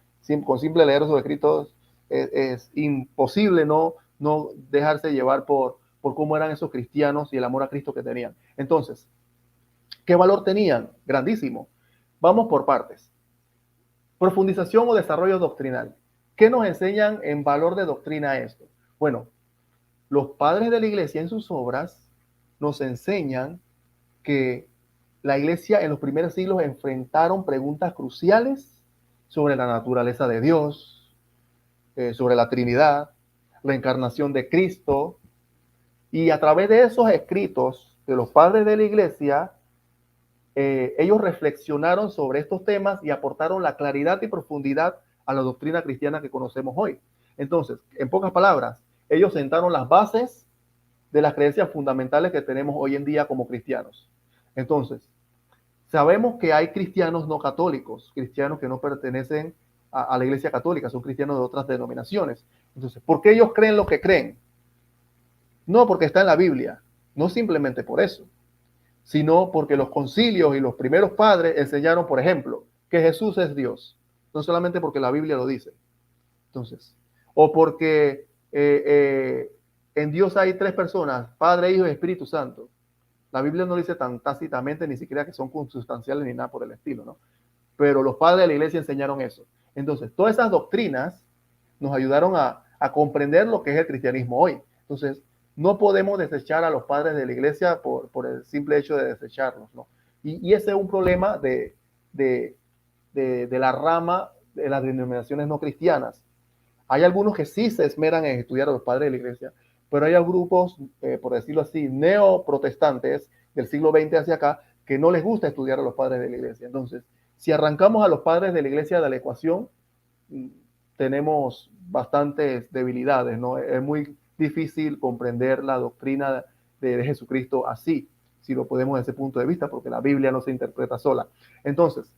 Con simple leer sus escritos es imposible no dejarse llevar por cómo eran esos cristianos y el amor a Cristo que tenían. Entonces, ¿qué valor tenían? Grandísimo. Vamos por partes. Profundización o desarrollo doctrinal. ¿Qué nos enseñan en valor de doctrina esto? Bueno, los padres de la iglesia en sus obras nos enseñan que la iglesia en los primeros siglos enfrentaron preguntas cruciales sobre la naturaleza de Dios, sobre la Trinidad, la encarnación de Cristo, y a través de esos escritos de los padres de la iglesia, ellos reflexionaron sobre estos temas y aportaron la claridad y profundidad a la doctrina cristiana que conocemos hoy. Entonces, en pocas palabras, ellos sentaron las bases de las creencias fundamentales que tenemos hoy en día como cristianos. Entonces, sabemos que hay cristianos no católicos, cristianos que no pertenecen a la iglesia católica, son cristianos de otras denominaciones. Entonces, ¿por qué ellos creen lo que creen? No porque está en la Biblia, no simplemente por eso, sino porque los concilios y los primeros padres enseñaron, por ejemplo, que Jesús es Dios, no solamente porque la Biblia lo dice. Entonces, o porque en Dios hay tres personas, Padre, Hijo y Espíritu Santo. La Biblia no lo dice tan tácitamente, ni siquiera que son consustanciales ni nada por el estilo, ¿no? Pero los padres de la iglesia enseñaron eso. Entonces, todas esas doctrinas nos ayudaron a comprender lo que es el cristianismo hoy. Entonces, no podemos desechar a los padres de la iglesia por el simple hecho de desecharlos, ¿no? Y ese es un problema de la rama de las denominaciones no cristianas. Hay algunos que sí se esmeran en estudiar a los padres de la iglesia, pero hay grupos, por decirlo así, neoprotestantes del siglo XX hacia acá, que no les gusta estudiar a los padres de la iglesia. Entonces, si arrancamos a los padres de la iglesia de la ecuación, tenemos bastantes debilidades, ¿no? Es muy difícil comprender la doctrina de Jesucristo así, si lo podemos desde ese punto de vista, porque la Biblia no se interpreta sola. Entonces,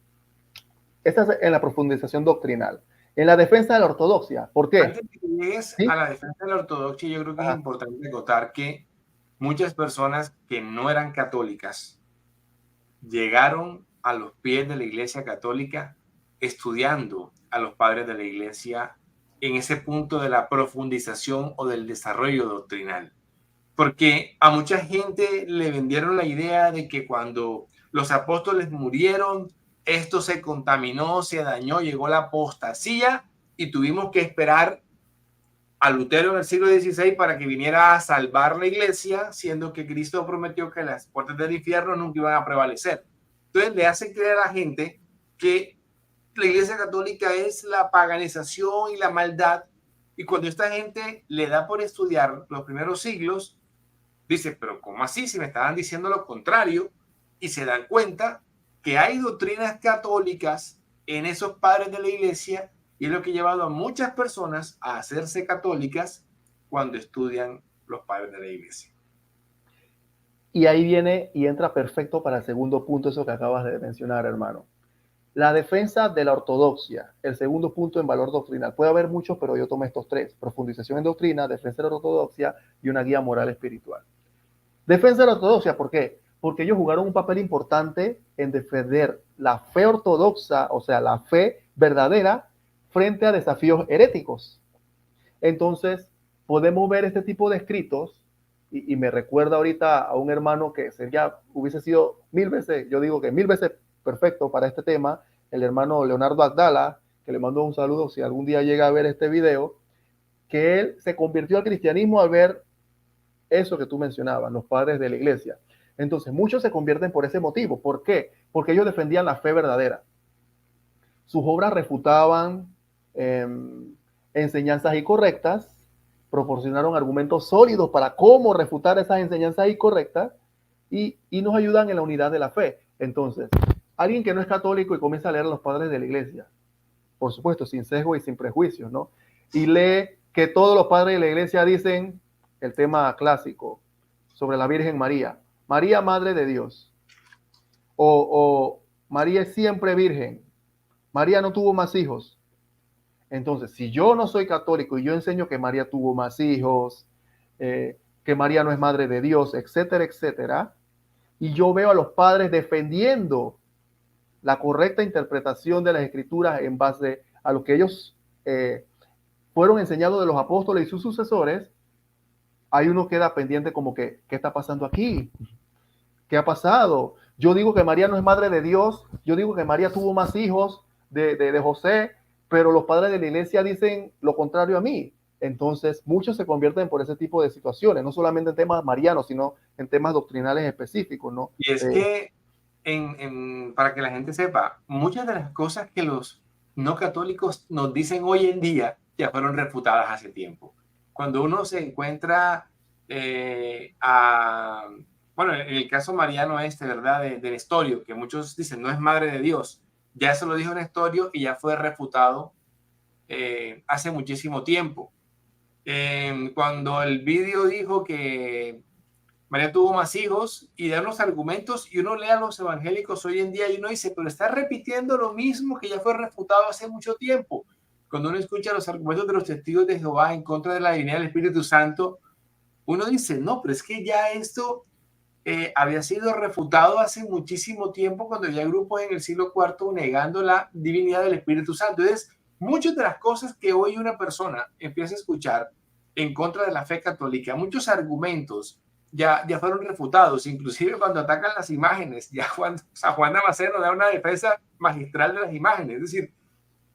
esta es en la profundización doctrinal. En la defensa de la ortodoxia, ¿por qué? Antes de que llegues ¿Sí? a la defensa de la ortodoxia, yo creo que es Ajá. importante acotar que muchas personas que no eran católicas llegaron a los pies de la Iglesia Católica estudiando a los padres de la Iglesia en ese punto de la profundización o del desarrollo doctrinal. Porque a mucha gente le vendieron la idea de que cuando los apóstoles murieron, esto se contaminó, se dañó, llegó la apostasía y tuvimos que esperar a Lutero en el siglo XVI para que viniera a salvar la iglesia, siendo que Cristo prometió que las puertas del infierno nunca iban a prevalecer. Entonces le hacen creer a la gente que la iglesia católica es la paganización y la maldad, y cuando esta gente le da por estudiar los primeros siglos, dice, pero ¿cómo así? Si me estaban diciendo lo contrario, y se dan cuenta que hay doctrinas católicas en esos padres de la iglesia, y es lo que ha llevado a muchas personas a hacerse católicas cuando estudian los padres de la iglesia. Y ahí viene y entra perfecto para el segundo punto, eso que acabas de mencionar, hermano. La defensa de la ortodoxia, el segundo punto en valor doctrinal. Puede haber muchos, pero yo tomé estos tres: profundización en doctrina, defensa de la ortodoxia y una guía moral espiritual. Defensa de la ortodoxia, ¿por qué? Porque ellos jugaron un papel importante en defender la fe ortodoxa, o sea, la fe verdadera, frente a desafíos heréticos. Entonces, podemos ver este tipo de escritos, y me recuerda ahorita a un hermano que sería, hubiese sido 1000 veces, yo digo que 1000 veces perfecto para este tema, el hermano Leonardo Agdala, que le mando un saludo si algún día llega a ver este video, que él se convirtió al cristianismo al ver eso que tú mencionabas, los padres de la iglesia. Entonces, muchos se convierten por ese motivo. ¿Por qué? Porque ellos defendían la fe verdadera. Sus obras refutaban eh, enseñanzas incorrectas, proporcionaron argumentos sólidos para cómo refutar esas enseñanzas incorrectas y nos ayudan en la unidad de la fe. Entonces, alguien que no es católico y comienza a leer a los padres de la iglesia, por supuesto, sin sesgo y sin prejuicios, ¿no? Y lee que todos los padres de la iglesia dicen el tema clásico sobre la Virgen María. María, Madre de Dios. O María es siempre virgen. María no tuvo más hijos. Entonces, si yo no soy católico y yo enseño que María tuvo más hijos, que María no es madre de Dios, etcétera, etcétera, y yo veo a los padres defendiendo la correcta interpretación de las escrituras en base a lo que ellos fueron enseñados de los apóstoles y sus sucesores, ahí uno queda pendiente como que, ¿qué está pasando aquí? ¿Qué ha pasado? Yo digo que María no es madre de Dios, yo digo que María tuvo más hijos de José, pero los padres de la iglesia dicen lo contrario a mí. Entonces, muchos se convierten por ese tipo de situaciones, no solamente en temas marianos, sino en temas doctrinales específicos, ¿no? Y es que, para que la gente sepa, muchas de las cosas que los no católicos nos dicen hoy en día ya fueron refutadas hace tiempo. Cuando uno se encuentra bueno, en el caso mariano ¿verdad? De Nestorio, que muchos dicen no es madre de Dios, ya eso lo dijo Nestorio y ya fue refutado hace muchísimo tiempo. Cuando el vídeo dijo que María tuvo más hijos y da unos argumentos y uno lee a los evangélicos hoy en día y uno dice, pero está repitiendo lo mismo que ya fue refutado hace mucho tiempo. Cuando uno escucha los argumentos de los testigos de Jehová en contra de la divinidad del Espíritu Santo, uno dice, no, pero es que ya esto había sido refutado hace muchísimo tiempo cuando había grupos en el siglo IV negando la divinidad del Espíritu Santo. Entonces, muchas de las cosas que hoy una persona empieza a escuchar en contra de la fe católica, muchos argumentos ya fueron refutados, inclusive cuando atacan las imágenes, ya Juan Damasceno da una defensa magistral de las imágenes, es decir,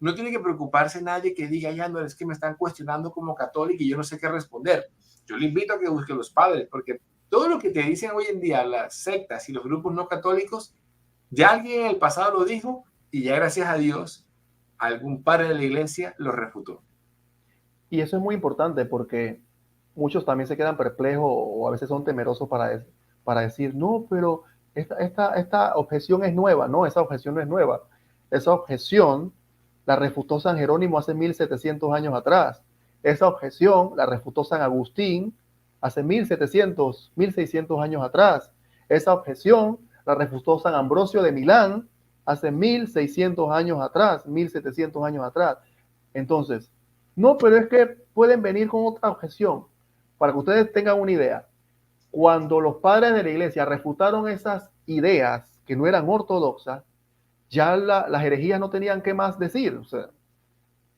no tiene que preocuparse nadie que diga, ya no, es que me están cuestionando como católico y yo no sé qué responder. Yo le invito a que busque los padres, porque todo lo que te dicen hoy en día las sectas y los grupos no católicos, ya alguien en el pasado lo dijo y ya gracias a Dios algún padre de la iglesia lo refutó. Y eso es muy importante porque muchos también se quedan perplejos o a veces son temerosos para para decir, no, pero esta objeción es nueva. No, esa objeción no es nueva. Esa objeción la refutó San Jerónimo hace 1700 años atrás. Esa objeción la refutó San Agustín hace 1700, 1600 años atrás. Esa objeción la refutó San Ambrosio de Milán hace 1600 años atrás, 1700 años atrás. Entonces, no, pero es que pueden venir con otra objeción. Para que ustedes tengan una idea, cuando los padres de la iglesia refutaron esas ideas que no eran ortodoxas, ya las herejías no tenían qué más decir. O sea,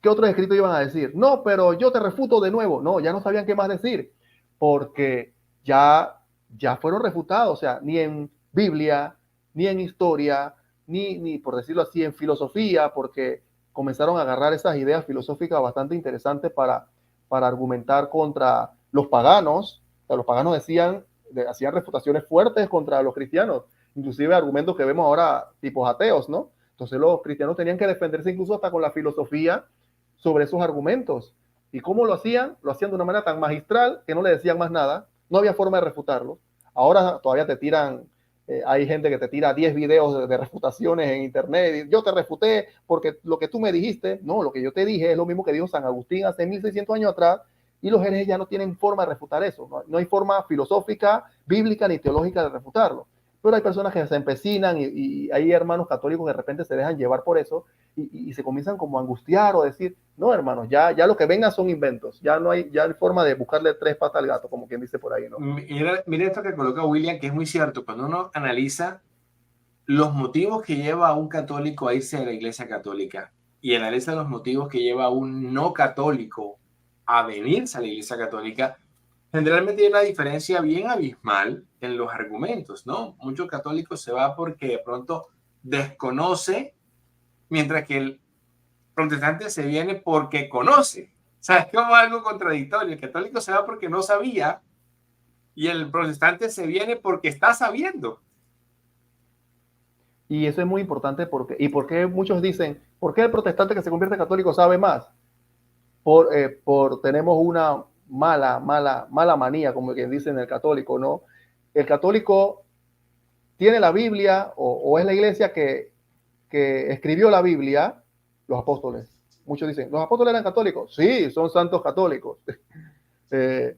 ¿qué otros escritos iban a decir? No, pero yo te refuto de nuevo. No, ya no sabían qué más decir, porque ya fueron refutados. O sea, ni en Biblia, ni en historia, ni por decirlo así, en filosofía, porque comenzaron a agarrar esas ideas filosóficas bastante interesantes para argumentar contra los paganos. O sea, los paganos hacían refutaciones fuertes contra los cristianos, inclusive argumentos que vemos ahora tipos ateos, ¿no? Entonces los cristianos tenían que defenderse incluso hasta con la filosofía sobre esos argumentos. ¿Y cómo lo hacían? Lo hacían de una manera tan magistral que no le decían más nada, no había forma de refutarlo. Ahora todavía te tiran, hay gente que te tira 10 videos de refutaciones en internet, y yo te refuté porque lo que tú me dijiste, no, lo que yo te dije es lo mismo que dijo San Agustín hace 1600 años atrás, y los herejes ya no tienen forma de refutar eso, no hay forma filosófica, bíblica ni teológica de refutarlo. Pero hay personas que se empecinan y hay hermanos católicos que de repente se dejan llevar por eso y se comienzan como a angustiar o a decir, no, hermanos, ya lo que venga son inventos, ya no hay forma de buscarle tres patas al gato, como quien dice por ahí, ¿no? Mira esto que coloca William, que es muy cierto. Cuando uno analiza los motivos que lleva a un católico a irse a la iglesia católica y analiza los motivos que lleva a un no católico a venirse a la iglesia católica, generalmente hay una diferencia bien abismal en los argumentos, ¿no? Muchos católicos se va porque de pronto desconoce, mientras que el protestante se viene porque conoce. O sea, es como algo contradictorio. El católico se va porque no sabía y el protestante se viene porque está sabiendo. Y eso es muy importante porque muchos dicen, ¿por qué el protestante que se convierte en católico sabe más? Tenemos una mala manía, como quien dice en el católico, ¿no? El católico tiene la Biblia o es la iglesia que escribió la Biblia, los apóstoles. Muchos dicen, ¿los apóstoles eran católicos? Sí, son santos católicos. Es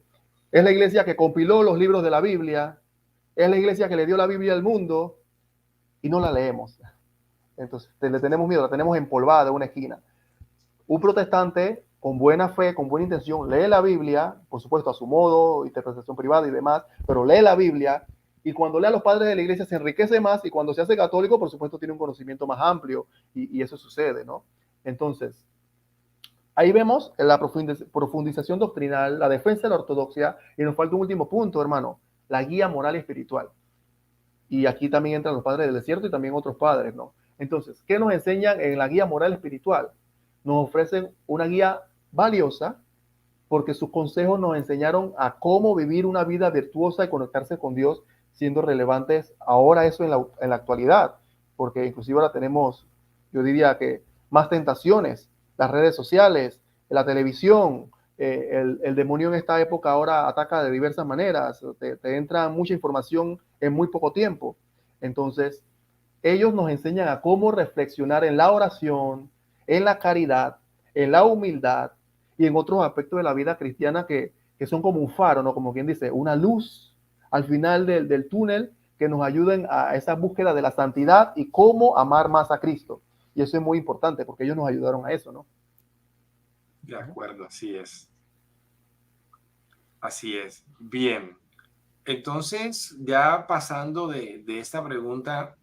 la iglesia que compiló los libros de la Biblia, es la iglesia que le dio la Biblia al mundo y no la leemos. Entonces, le tenemos miedo, la tenemos empolvada de una esquina. Un protestante con buena fe, con buena intención, lee la Biblia, por supuesto a su modo, interpretación privada y demás, pero lee la Biblia y cuando lee a los padres de la iglesia se enriquece más y cuando se hace católico, por supuesto, tiene un conocimiento más amplio y eso sucede, ¿no? Entonces, ahí vemos la profundización doctrinal, la defensa de la ortodoxia y nos falta un último punto, hermano, la guía moral y espiritual. Y aquí también entran los padres del desierto y también otros padres, ¿no? Entonces, ¿qué nos enseñan en la guía moral espiritual? Nos ofrecen una guía valiosa porque sus consejos nos enseñaron a cómo vivir una vida virtuosa y conectarse con Dios, siendo relevantes ahora eso en la actualidad, porque inclusive ahora tenemos, yo diría que más tentaciones, las redes sociales, la televisión, el demonio en esta época ahora ataca de diversas maneras, te entra mucha información en muy poco tiempo. Entonces, ellos nos enseñan a cómo reflexionar en la oración, en la caridad, en la humildad y en otros aspectos de la vida cristiana que son como un faro, ¿no? Como quien dice, una luz al final del túnel que nos ayuden a esa búsqueda de la santidad y cómo amar más a Cristo. Y eso es muy importante porque ellos nos ayudaron a eso, ¿no? De acuerdo, así es. Así es. Bien. Entonces, ya pasando de esta pregunta,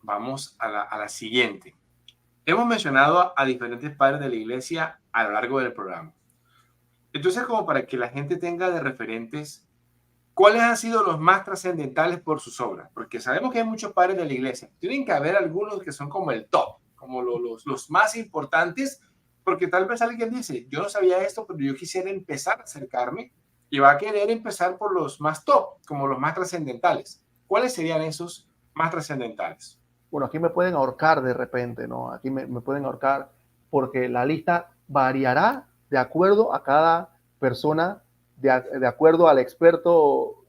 vamos a la siguiente. Hemos mencionado a diferentes padres de la iglesia a lo largo del programa. Entonces, como para que la gente tenga de referentes, ¿cuáles han sido los más trascendentales por sus obras? Porque sabemos que hay muchos padres de la iglesia. Tienen que haber algunos que son como el top, como los más importantes, porque tal vez alguien dice, yo no sabía esto, pero yo quisiera empezar a acercarme y va a querer empezar por los más top, como los más trascendentales. ¿Cuáles serían esos más trascendentales? Bueno, aquí me pueden ahorcar de repente, ¿no? Aquí me pueden ahorcar porque la lista variará de acuerdo a cada persona, de acuerdo al experto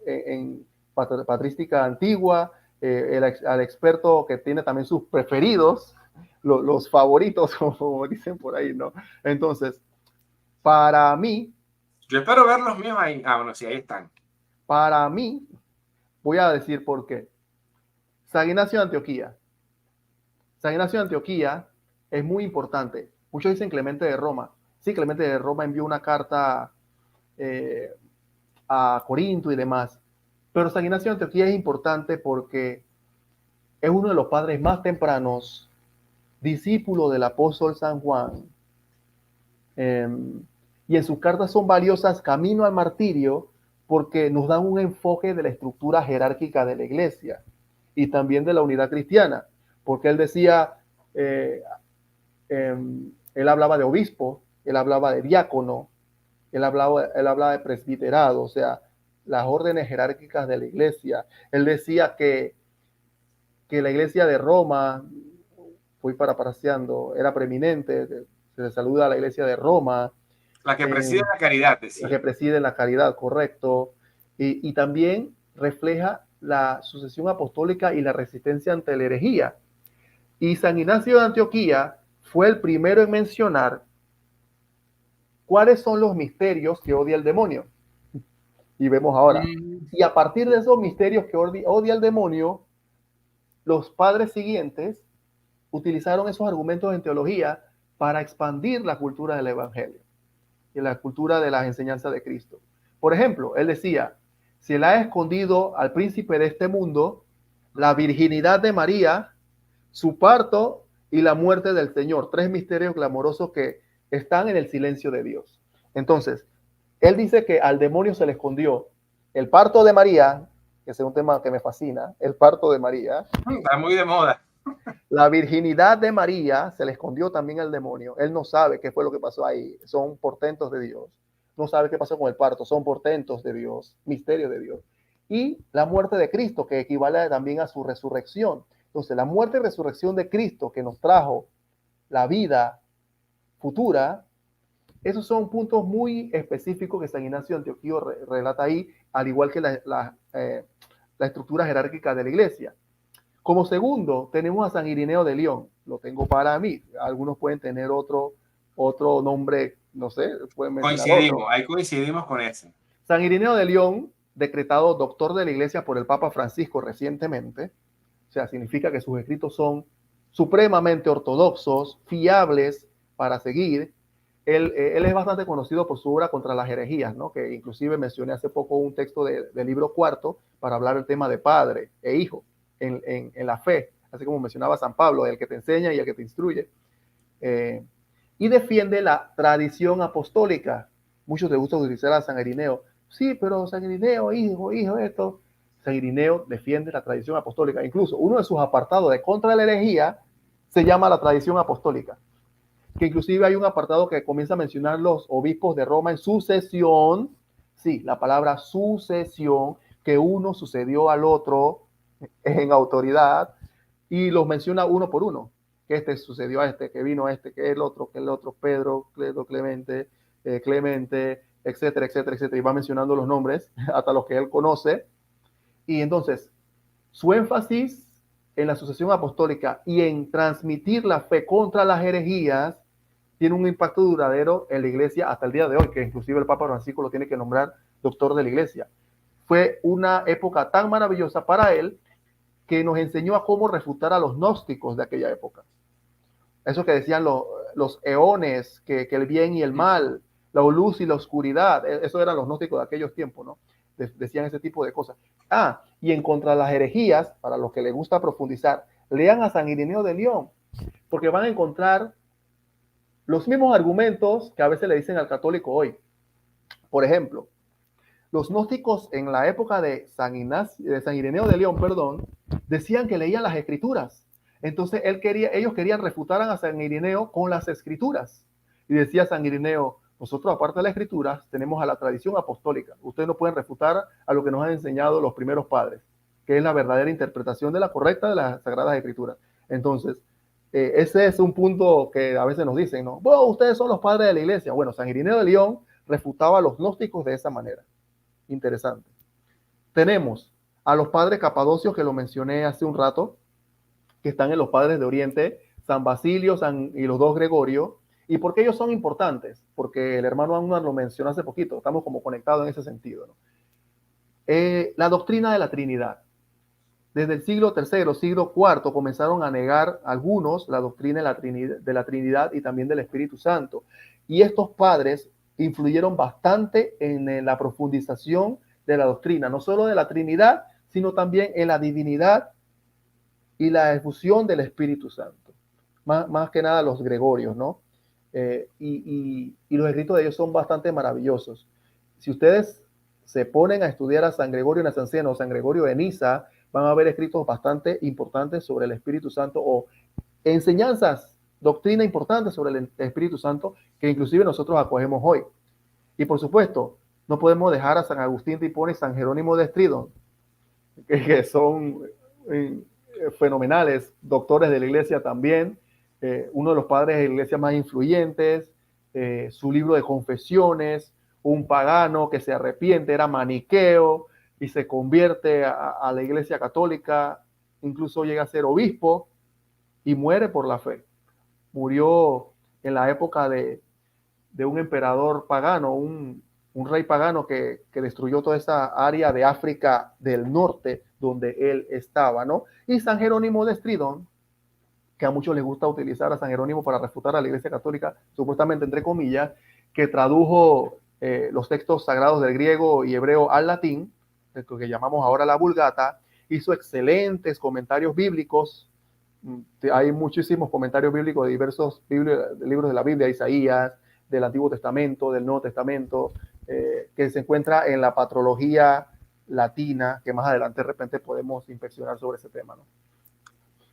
patrística antigua, al experto que tiene también sus preferidos, los favoritos, como dicen por ahí, ¿no? Entonces, para mí, Yo espero ver los míos ahí. Ah, bueno, sí, ahí están. para mí, voy a decir por qué. San Ignacio de Antioquía. San Ignacio de Antioquía es muy importante. Muchos dicen Clemente de Roma. Sí, Clemente de Roma envió una carta a Corinto y demás. Pero San Ignacio de Antioquía es importante porque es uno de los padres más tempranos, discípulo del apóstol San Juan. Y en sus cartas son valiosas camino al martirio porque nos dan un enfoque de la estructura jerárquica de la iglesia y también de la unidad cristiana, porque él decía, él hablaba de obispo, él hablaba de diácono, él hablaba de presbiterado, o sea, las órdenes jerárquicas de la iglesia. Él decía que la iglesia de Roma, fui parafraseando, era preeminente, se le saluda a la iglesia de Roma, La que preside la caridad, la que decía. preside la caridad, correcto, y también refleja la sucesión apostólica y la resistencia ante la herejía. Y San Ignacio de Antioquía fue el primero en mencionar cuáles son los misterios que odia el demonio. Y vemos ahora. Y a partir de esos misterios que odia el demonio, los padres siguientes utilizaron esos argumentos en teología para expandir la cultura del evangelio y la cultura de las enseñanzas de Cristo. Por ejemplo, él decía, se le ha escondido al príncipe de este mundo la virginidad de María, su parto y la muerte del Señor. Tres misterios clamorosos que están en el silencio de Dios. Entonces, él dice que al demonio se le escondió el parto de María, que es un tema que me fascina, el parto de María. Está muy de moda. La virginidad de María se le escondió también al demonio. Él no sabe qué fue lo que pasó ahí. Son portentos de Dios. No sabe qué pasó con el parto. Son portentos de Dios, misterio de Dios. Y la muerte de Cristo, que equivale también a su resurrección. Entonces, la muerte y resurrección de Cristo, que nos trajo la vida futura, esos son puntos muy específicos que San Ignacio de Antioquía relata ahí, al igual que la estructura jerárquica de la iglesia. Como segundo, tenemos a San Irineo de León. Lo tengo para mí. Algunos pueden tener otro nombre, no sé, pueden mencionar otro. Ahí coincidimos con ese. San Irineo de León, decretado doctor de la iglesia por el Papa Francisco recientemente, o sea, significa que sus escritos son supremamente ortodoxos, fiables para seguir. Él es bastante conocido por su obra contra las herejías, ¿no? Que inclusive mencioné hace poco un texto del libro cuarto para hablar del tema de padre e hijo en la fe, así como mencionaba San Pablo, el que te enseña y el que te instruye. Y defiende la tradición apostólica. Muchos les gusta utilizar a San Irineo. Sí, pero San Irineo, hijo, esto. San Irineo defiende la tradición apostólica. Incluso uno de sus apartados de contra la herejía se llama la tradición apostólica, que inclusive hay un apartado que comienza a mencionar los obispos de Roma en sucesión. Sí, la palabra sucesión, que uno sucedió al otro en autoridad, y los menciona uno por uno, que este sucedió a este, que vino a este, que el otro, Pedro, Clemente, Clemente, etcétera, etcétera, etcétera, y va mencionando los nombres hasta los que él conoce. Y entonces, su énfasis en la sucesión apostólica y en transmitir la fe contra las herejías tiene un impacto duradero en la iglesia hasta el día de hoy, que inclusive el Papa Francisco lo tiene que nombrar doctor de la iglesia. Fue una época tan maravillosa para él que nos enseñó a cómo refutar a los gnósticos de aquella época. Eso que decían los eones, que el bien y el mal, la luz y la oscuridad, eso eran los gnósticos de aquellos tiempos, ¿no? Decían ese tipo de cosas. Y en contra de las herejías, para los que les gusta profundizar, lean a San Irineo de León, porque van a encontrar los mismos argumentos que a veces le dicen al católico hoy. Por ejemplo, los gnósticos en la época de San Irineo de León, decían que leían las escrituras. Entonces ellos querían refutar a San Irineo con las escrituras. Y decía San Irineo, nosotros aparte de las escrituras tenemos a la tradición apostólica. Ustedes no pueden refutar a lo que nos han enseñado los primeros padres, que es la verdadera interpretación de la correcta de las Sagradas Escrituras. Entonces, ese es un punto que a veces nos dicen, ¿no? Bueno, ustedes son los padres de la iglesia. Bueno, San Irineo de León refutaba a los gnósticos de esa manera. Interesante. Tenemos a los padres capadocios que lo mencioné hace un rato, que están en los padres de Oriente, San Basilio y los dos Gregorio. ¿Y por qué ellos son importantes? Porque el hermano Anwar lo mencionó hace poquito, estamos como conectados en ese sentido, ¿no? La doctrina de la Trinidad. Desde el siglo III, siglo IV, comenzaron a negar algunos la doctrina de la Trinidad y también del Espíritu Santo. Y estos padres influyeron bastante en la profundización de la doctrina, no solo de la Trinidad, sino también en la divinidad y la efusión del Espíritu Santo. Más que nada los Gregorios, ¿no? Y los escritos de ellos son bastante maravillosos. Si ustedes se ponen a estudiar a San Gregorio Nacianceno o San Gregorio de Niza, van a ver escritos bastante importantes sobre el Espíritu Santo o enseñanzas, doctrina importante sobre el Espíritu Santo que inclusive nosotros acogemos hoy. Y por supuesto, no podemos dejar a San Agustín de Hipona y San Jerónimo de Estridón, que son fenomenales, doctores de la iglesia también, uno de los padres de la iglesia más influyentes, su libro de confesiones, un pagano que se arrepiente, era maniqueo y se convierte a la iglesia católica, incluso llega a ser obispo y muere por la fe. Murió en la época de un emperador pagano, un rey pagano que destruyó toda esa área de África del norte donde él estaba, ¿no? Y San Jerónimo de Estridón, que a muchos les gusta utilizar a San Jerónimo para refutar a la Iglesia Católica, supuestamente entre comillas, que tradujo los textos sagrados del griego y hebreo al latín, lo que llamamos ahora la Vulgata, hizo excelentes comentarios bíblicos. Hay muchísimos comentarios bíblicos de diversos libros de la Biblia, Isaías, del Antiguo Testamento, del Nuevo Testamento, que se encuentra en la patrología latina, que más adelante de repente podemos inspeccionar sobre ese tema, ¿no?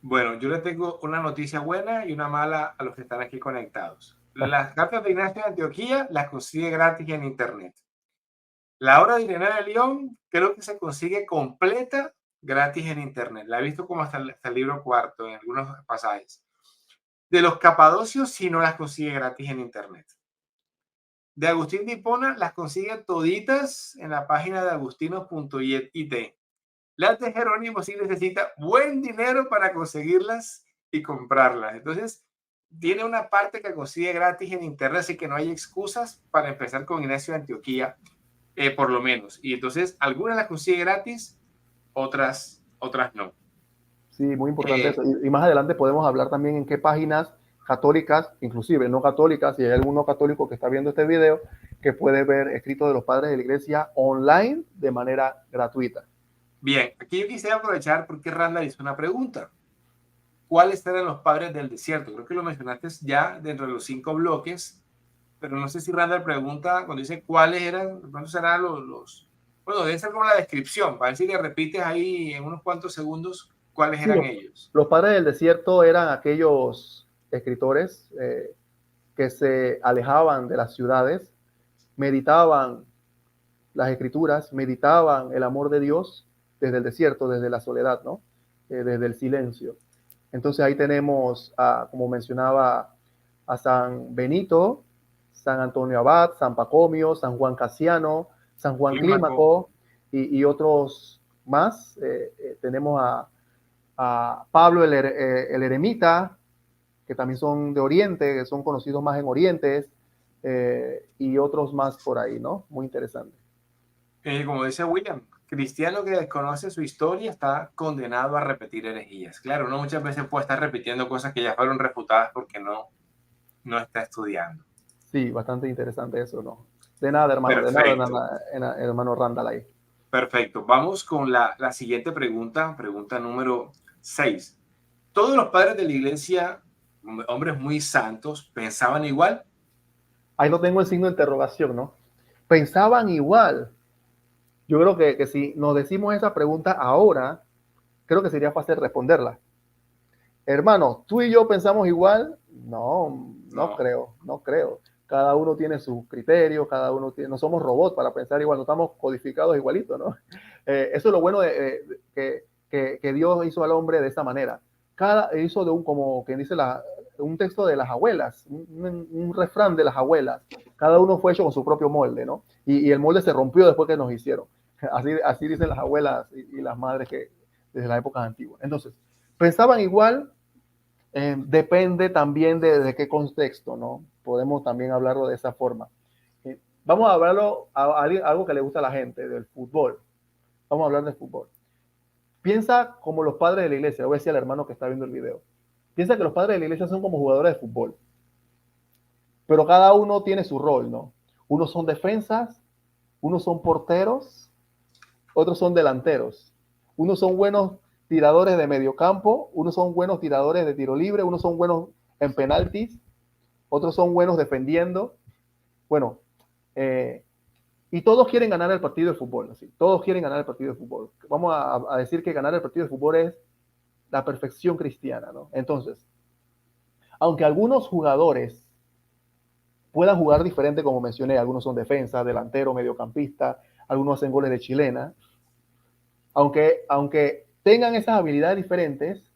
Bueno, yo le tengo una noticia buena y una mala a los que están aquí conectados. Las cartas de Ignacio de Antioquía las consigue gratis en internet. La obra de Ireneo de León creo que se consigue completa gratis en internet. La he visto como hasta el libro cuarto en algunos pasajes. De los Capadocios sí no las consigue gratis en internet. De Agustín de Hipona las consigue toditas en la página de agustinos.it. Las de Jerónimo sí necesita buen dinero para conseguirlas y comprarlas. Entonces, tiene una parte que consigue gratis en internet, así que no hay excusas para empezar con Ignacio de Antioquía, por lo menos. Y entonces, algunas las consigue gratis, otras no. Sí, muy importante eso. Y más adelante podemos hablar también en qué páginas católicas, inclusive no católicas, si hay algún no católico que está viendo este video, que puede ver escritos de los padres de la iglesia online de manera gratuita. Bien, aquí yo quisiera aprovechar porque Randa hizo una pregunta. ¿Cuáles eran los padres del desierto? Creo que lo mencionaste ya dentro de los 5 bloques, pero no sé si Randall pregunta, cuando dice cuáles eran, ¿cuántos serán los... Bueno, debe ser como la descripción, para ver si le repites ahí en unos cuantos segundos cuáles Sí, eran ellos. los padres del desierto eran aquellos escritores que se alejaban de las ciudades, meditaban las escrituras, meditaban el amor de Dios desde el desierto, desde la soledad, ¿no? Desde el silencio. Entonces ahí tenemos, como mencionaba, a San Benito, San Antonio Abad, San Pacomio, San Juan Casiano, San Juan Clímaco y otros más. Tenemos a Pablo el eremita, que también son de Oriente, que son conocidos más en Oriente, y otros más por ahí, ¿no? Muy interesante. Como dice William, cristiano que desconoce su historia está condenado a repetir herejías. Claro, uno muchas veces puede estar repitiendo cosas que ya fueron refutadas porque no está estudiando. Sí, bastante interesante eso, ¿no? De nada, hermano, perfecto. De nada, hermano Randall ahí. Perfecto. Vamos con la siguiente pregunta, pregunta número 6. ¿Todos los padres de la iglesia, hombres muy santos, pensaban igual? Ahí lo tengo el signo de interrogación, ¿no? Pensaban igual. Yo creo que si nos decimos esa pregunta ahora, creo que sería fácil responderla. Hermano, ¿tú y yo pensamos igual? No creo. Cada uno tiene sus criterios, cada uno tiene, no somos robots para pensar igual, no estamos codificados igualitos, ¿no? Eso es lo bueno que Dios hizo al hombre de esa manera. Hizo de como quien dice un texto de las abuelas, un refrán de las abuelas. Cada uno fue hecho con su propio molde, ¿no? Y el molde se rompió después que nos hicieron. Así dicen las abuelas y las madres que desde las épocas antiguas. Entonces, pensaban igual, depende también de qué contexto, ¿no? Podemos también hablarlo de esa forma. Vamos a hablarlo a algo que le gusta a la gente, del fútbol. Vamos a hablar del fútbol. Piensa como los padres de la iglesia, le voy a decir al hermano que está viendo el video. Piensa que los padres de la iglesia son como jugadores de fútbol, pero cada uno tiene su rol, ¿no? Unos son defensas, unos son porteros, otros son delanteros. Unos son buenos tiradores de medio campo, unos son buenos tiradores de tiro libre, unos son buenos en penaltis, otros son buenos defendiendo. Bueno, y todos quieren ganar el partido de fútbol, así. Todos quieren ganar el partido de fútbol. Vamos a decir que ganar el partido de fútbol es la perfección cristiana, ¿no? Entonces, aunque algunos jugadores puedan jugar diferente, como mencioné, algunos son defensa, delantero, mediocampista, algunos hacen goles de chilena, aunque tengan esas habilidades diferentes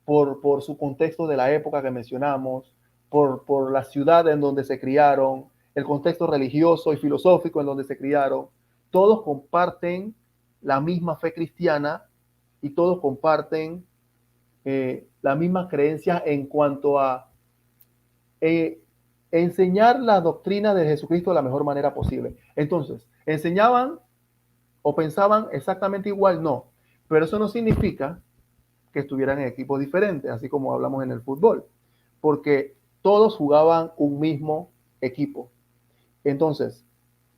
por su contexto de la época que mencionamos, por la ciudad en donde se criaron, el contexto religioso y filosófico en donde se criaron, todos comparten la misma fe cristiana y todos comparten la misma creencia en cuanto a enseñar la doctrina de Jesucristo de la mejor manera posible. Entonces, ¿enseñaban o pensaban exactamente igual? No, pero eso no significa que estuvieran en equipos diferentes, así como hablamos en el fútbol, porque todos jugaban un mismo equipo. Entonces,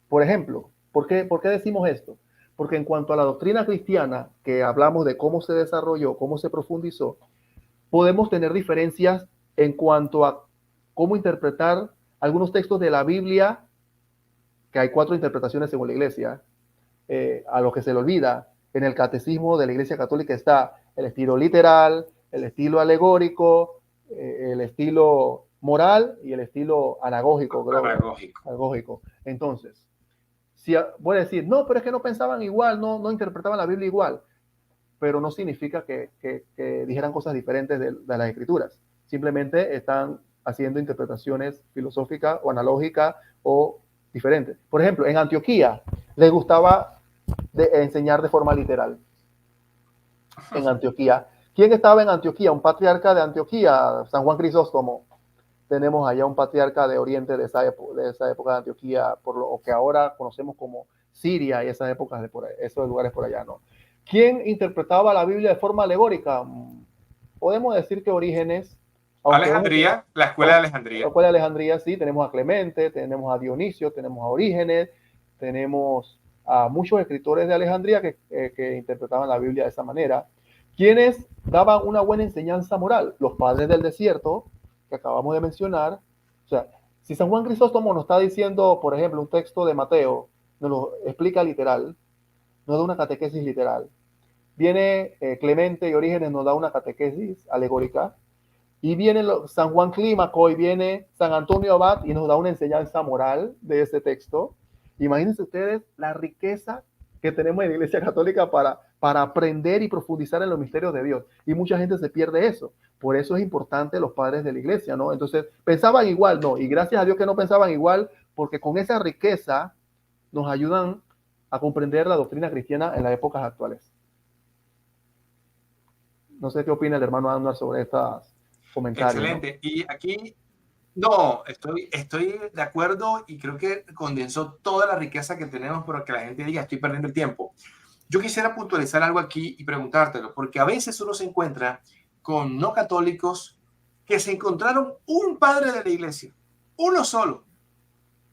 por ejemplo, ¿por qué decimos esto? Porque en cuanto a la doctrina cristiana, que hablamos de cómo se desarrolló, cómo se profundizó, podemos tener diferencias en cuanto a cómo interpretar algunos textos de la Biblia, que hay 4 interpretaciones según la iglesia, a lo que se le olvida. En el catecismo de la Iglesia Católica está el estilo literal, el estilo alegórico, el estilo moral y el estilo anagógico, creo. Anagógico. Entonces, si voy a decir, no, pero es que no pensaban igual, no interpretaban la Biblia igual, pero no significa que dijeran cosas diferentes de las escrituras. Simplemente están haciendo interpretaciones filosóficas o analógicas o diferentes. Por ejemplo, en Antioquía les gustaba enseñar de forma literal. En Antioquía. ¿Quién estaba en Antioquía? Un patriarca de Antioquía, San Juan Crisóstomo. Tenemos allá un patriarca de Oriente de esa época de Antioquía, por lo que ahora conocemos como Siria y esas épocas de por ahí, esos lugares por allá, ¿no? ¿Quién interpretaba la Biblia de forma alegórica? Podemos decir que Orígenes. Alejandría, la escuela de Alejandría. La escuela de Alejandría, sí, tenemos a Clemente, tenemos a Dionisio, tenemos a Orígenes, tenemos a muchos escritores de Alejandría que interpretaban la Biblia de esa manera. ¿Quiénes daban una buena enseñanza moral? Los padres del desierto, que acabamos de mencionar. O sea, si San Juan Crisóstomo nos está diciendo, por ejemplo, un texto de Mateo, nos lo explica literal, nos da una catequesis literal. Viene Clemente y Orígenes, nos da una catequesis alegórica. Y viene San Juan Clímaco y viene San Antonio Abad y nos da una enseñanza moral de ese texto. Imagínense ustedes la riqueza que tenemos en la Iglesia Católica para aprender y profundizar en los misterios de Dios. Y mucha gente se pierde eso. Por eso es importante los padres de la Iglesia, ¿no? Entonces, pensaban igual, ¿no? Y gracias a Dios que no pensaban igual, porque con esa riqueza nos ayudan a comprender la doctrina cristiana en las épocas actuales. No sé qué opina el hermano Anuar sobre estas comentarios. Excelente. ¿No? Y aquí, no, estoy de acuerdo y creo que condensó toda la riqueza que tenemos para que la gente diga, estoy perdiendo el tiempo. Yo quisiera puntualizar algo aquí y preguntártelo, porque a veces uno se encuentra con no católicos que se encontraron un padre de la iglesia, uno solo.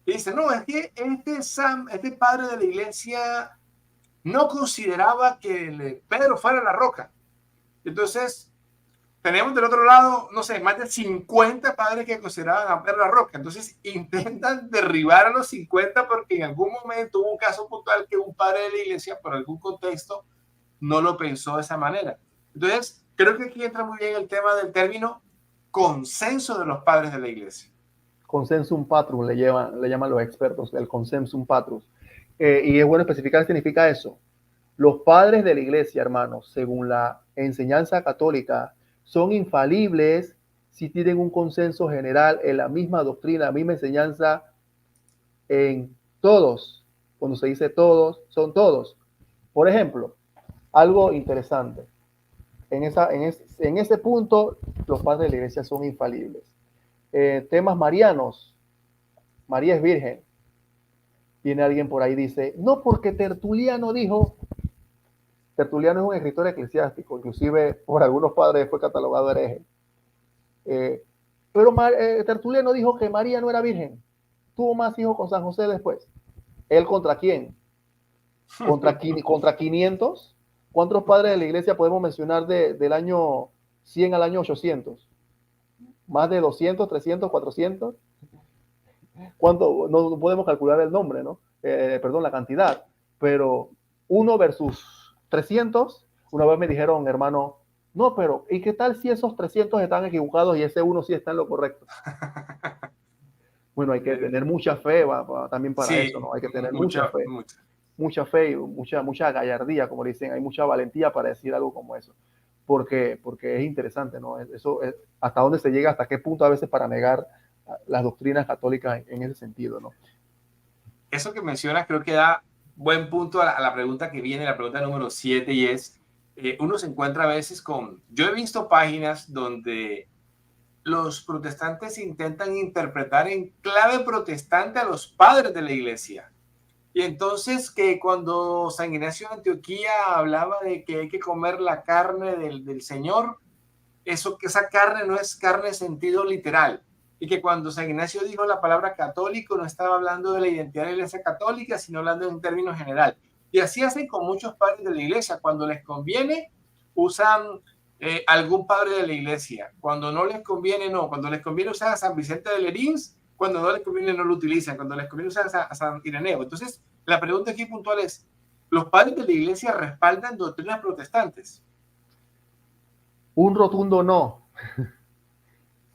Y dice, no, es que este padre de la iglesia no consideraba que Pedro fuera la roca. Entonces, tenemos del otro lado, no sé, más de 50 padres que consideraban a Pedro la roca. Entonces, intentan derribar a los 50 porque en algún momento hubo un caso puntual que un padre de la iglesia, por algún contexto, no lo pensó de esa manera. Entonces, creo que aquí entra muy bien el tema del término consenso de los padres de la iglesia. Consensum patrus le llaman los expertos, el consensum patrus. Y es bueno especificar qué significa eso. Los padres de la iglesia, hermanos, según la enseñanza católica, son infalibles si tienen un consenso general en la misma doctrina, la misma enseñanza en todos Cuando se dice todos, son todos. Por ejemplo, algo interesante. En ese punto, los padres de la iglesia son infalibles. Temas marianos. María es virgen. Viene alguien por ahí y dice, no, porque Tertuliano dijo. Tertuliano es un escritor eclesiástico, inclusive por algunos padres fue catalogado hereje. Pero Tertuliano dijo que María no era virgen. Tuvo más hijos con San José después. ¿Él contra quién? ¿Contra 500? ¿Cuántos padres de la iglesia podemos mencionar del año 100 al año 800? ¿Más de 200, 300, 400? ¿Cuánto? No podemos calcular el nombre, ¿no? Perdón, la cantidad. Pero 1 versus 300, una vez me dijeron, hermano, no, pero ¿y qué tal si esos 300 están equivocados y ese uno sí está en lo correcto? Bueno, hay que tener mucha fe también para eso, Sí, ¿no? Hay que tener mucha mucha, fe. mucha. Mucha fe y mucha gallardía, como dicen, hay mucha valentía para decir algo como eso, porque es interesante, ¿no? Eso es, hasta dónde se llega, hasta qué punto a veces para negar las doctrinas católicas en ese sentido, ¿no? Eso que mencionas creo que da buen punto a la pregunta que viene, la pregunta número 7, y es, uno se encuentra a veces con, yo he visto páginas donde los protestantes intentan interpretar en clave protestante a los padres de la iglesia. Y entonces que cuando San Ignacio de Antioquía hablaba de que hay que comer la carne del Señor, eso, que esa carne no es carne en sentido literal. Y que cuando San Ignacio dijo la palabra católico, no estaba hablando de la identidad de la iglesia católica, sino hablando en términos general. Y así hacen con muchos padres de la iglesia. Cuando les conviene, usan algún padre de la iglesia. Cuando no les conviene, no. Cuando les conviene, usan a San Vicente de Lerins. Cuando no les conviene, no lo utilizan. Cuando les conviene, usan a San Ireneo. Entonces, la pregunta aquí puntual es, ¿los padres de la iglesia respaldan doctrinas protestantes? Un rotundo no.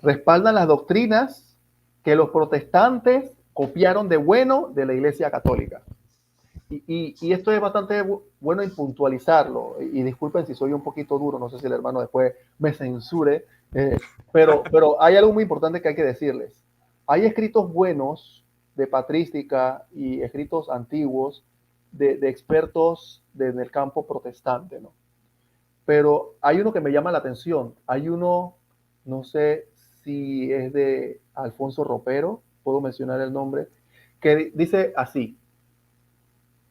Respaldan las doctrinas que los protestantes copiaron de bueno de la iglesia católica. Y esto es bastante bueno en puntualizarlo. Y disculpen si soy un poquito duro, no sé si el hermano después me censure, pero hay algo muy importante que hay que decirles. Hay escritos buenos de patrística y escritos antiguos de expertos en el campo protestante, ¿no? Pero hay uno que me llama la atención. Hay uno, no sé si es de Alfonso Ropero, puedo mencionar el nombre, que dice así: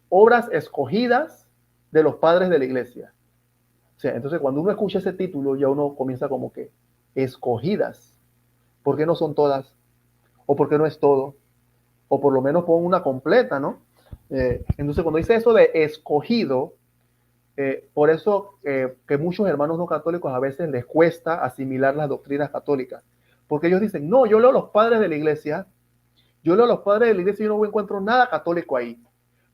obras escogidas de los padres de la iglesia. O sea, entonces cuando uno escucha ese título, ya uno comienza como que escogidas. ¿Por qué no son todas? ¿O por qué no es todo? O por lo menos pon una completa, ¿no? Entonces cuando dice eso de escogido, por eso que muchos hermanos no católicos a veces les cuesta asimilar las doctrinas católicas. Porque ellos dicen, no, yo leo los padres de la iglesia, yo leo los padres de la iglesia y no encuentro nada católico ahí.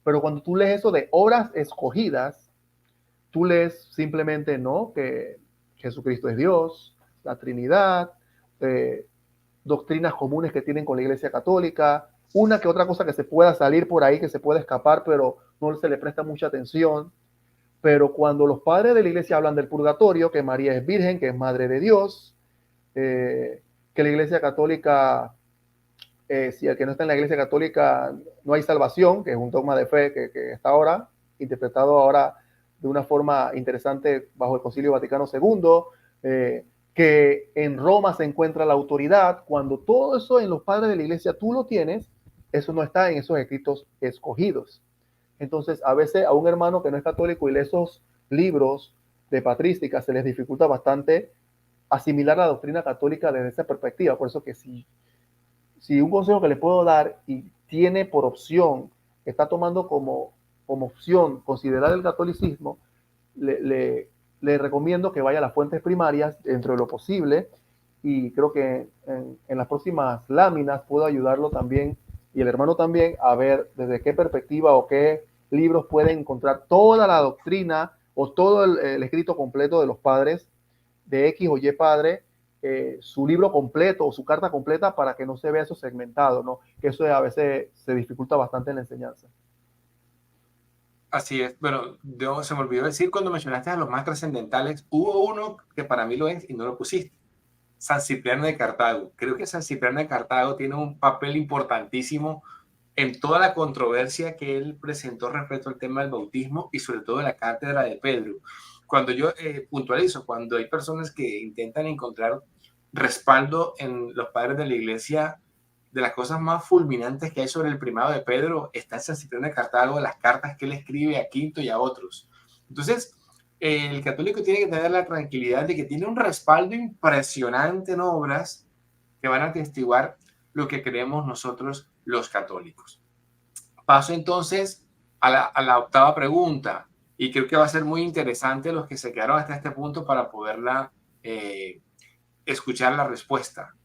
Pero cuando tú lees eso de obras escogidas, tú lees simplemente, ¿no? Que Jesucristo es Dios, la Trinidad, doctrinas comunes que tienen con la Iglesia Católica, una que otra cosa que se pueda salir por ahí, que se pueda escapar, pero no se le presta mucha atención. Pero cuando los padres de la Iglesia hablan del purgatorio, que María es virgen, que es madre de Dios, que la Iglesia Católica, si el que no está en la Iglesia Católica no hay salvación, que es un dogma de fe que está ahora interpretado ahora de una forma interesante bajo el Concilio Vaticano II, que en Roma se encuentra la autoridad. Cuando todo eso en los padres de la Iglesia tú lo tienes, eso no está en esos escritos escogidos. Entonces, a veces a un hermano que no es católico y lee esos libros de patrística se les dificulta bastante asimilar la doctrina católica desde esa perspectiva. Por eso que si un consejo que le puedo dar y tiene por opción, está tomando como opción considerar el catolicismo, le recomiendo que vaya a las fuentes primarias dentro de lo posible, y creo que en las próximas láminas puedo ayudarlo también, y el hermano también, a ver desde qué perspectiva o qué libros pueden encontrar toda la doctrina o todo el escrito completo de los padres de X o Y padre, su libro completo o su carta completa, para que no se vea eso segmentado, ¿no? Que eso a veces se dificulta bastante en la enseñanza. Así es. Bueno, se me olvidó decir cuando mencionaste a los más trascendentales, hubo uno que para mí lo es y no lo pusiste. San Cipriano de Cartago. Creo que San Cipriano de Cartago tiene un papel importantísimo en toda la controversia que él presentó respecto al tema del bautismo y sobre todo de la cátedra de Pedro. Cuando yo puntualizo, cuando hay personas que intentan encontrar respaldo en los padres de la iglesia de las cosas más fulminantes que hay sobre el primado de Pedro, está en San Cipriano de Cartago, las cartas que él escribe a Quinto y a otros. Entonces, el católico tiene que tener la tranquilidad de que tiene un respaldo impresionante en obras que van a atestiguar lo que creemos nosotros los católicos. Paso entonces a la octava pregunta, y creo que va a ser muy interesante los que se quedaron hasta este punto para poderla escuchar la respuesta.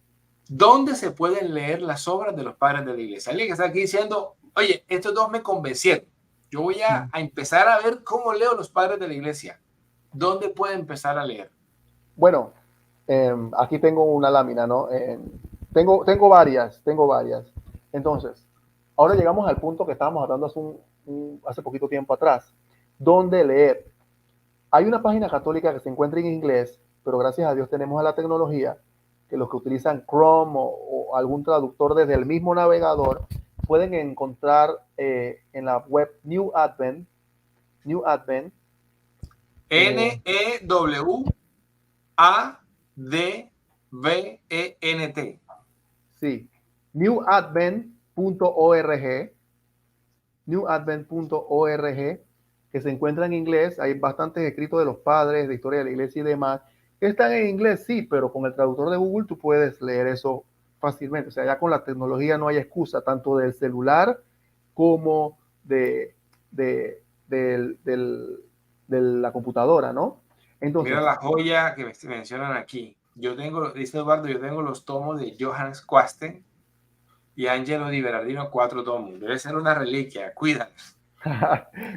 ¿Dónde se pueden leer las obras de los padres de la iglesia? Alguien que está aquí diciendo, oye, estos dos me convencieron. Yo voy a empezar a ver cómo leo los padres de la iglesia. ¿Dónde puede empezar a leer? Bueno, aquí tengo una lámina, ¿no? Tengo varias. Entonces, ahora llegamos al punto que estábamos hablando hace poquito tiempo atrás. ¿Dónde leer? Hay una página católica que se encuentra en inglés, pero gracias a Dios tenemos a la tecnología que los que utilizan Chrome o algún traductor desde el mismo navegador pueden encontrar en la web New Advent. N-E-W-A-D-V-E-N-T. Sí, newadvent.org, newadvent.org, que se encuentra en inglés. Hay bastantes escritos de los padres, de historia de la iglesia y demás, que están en inglés, sí, pero con el traductor de Google tú puedes leer eso fácilmente. O sea, ya con la tecnología no hay excusa, tanto del celular como de la computadora, ¿no? Entonces, mira la joya que me mencionan aquí. Yo tengo, dice Eduardo, yo tengo los tomos de Johannes Quasten y Angelo Di Berardino, 4 tomos. Debe ser una reliquia, cuídalos.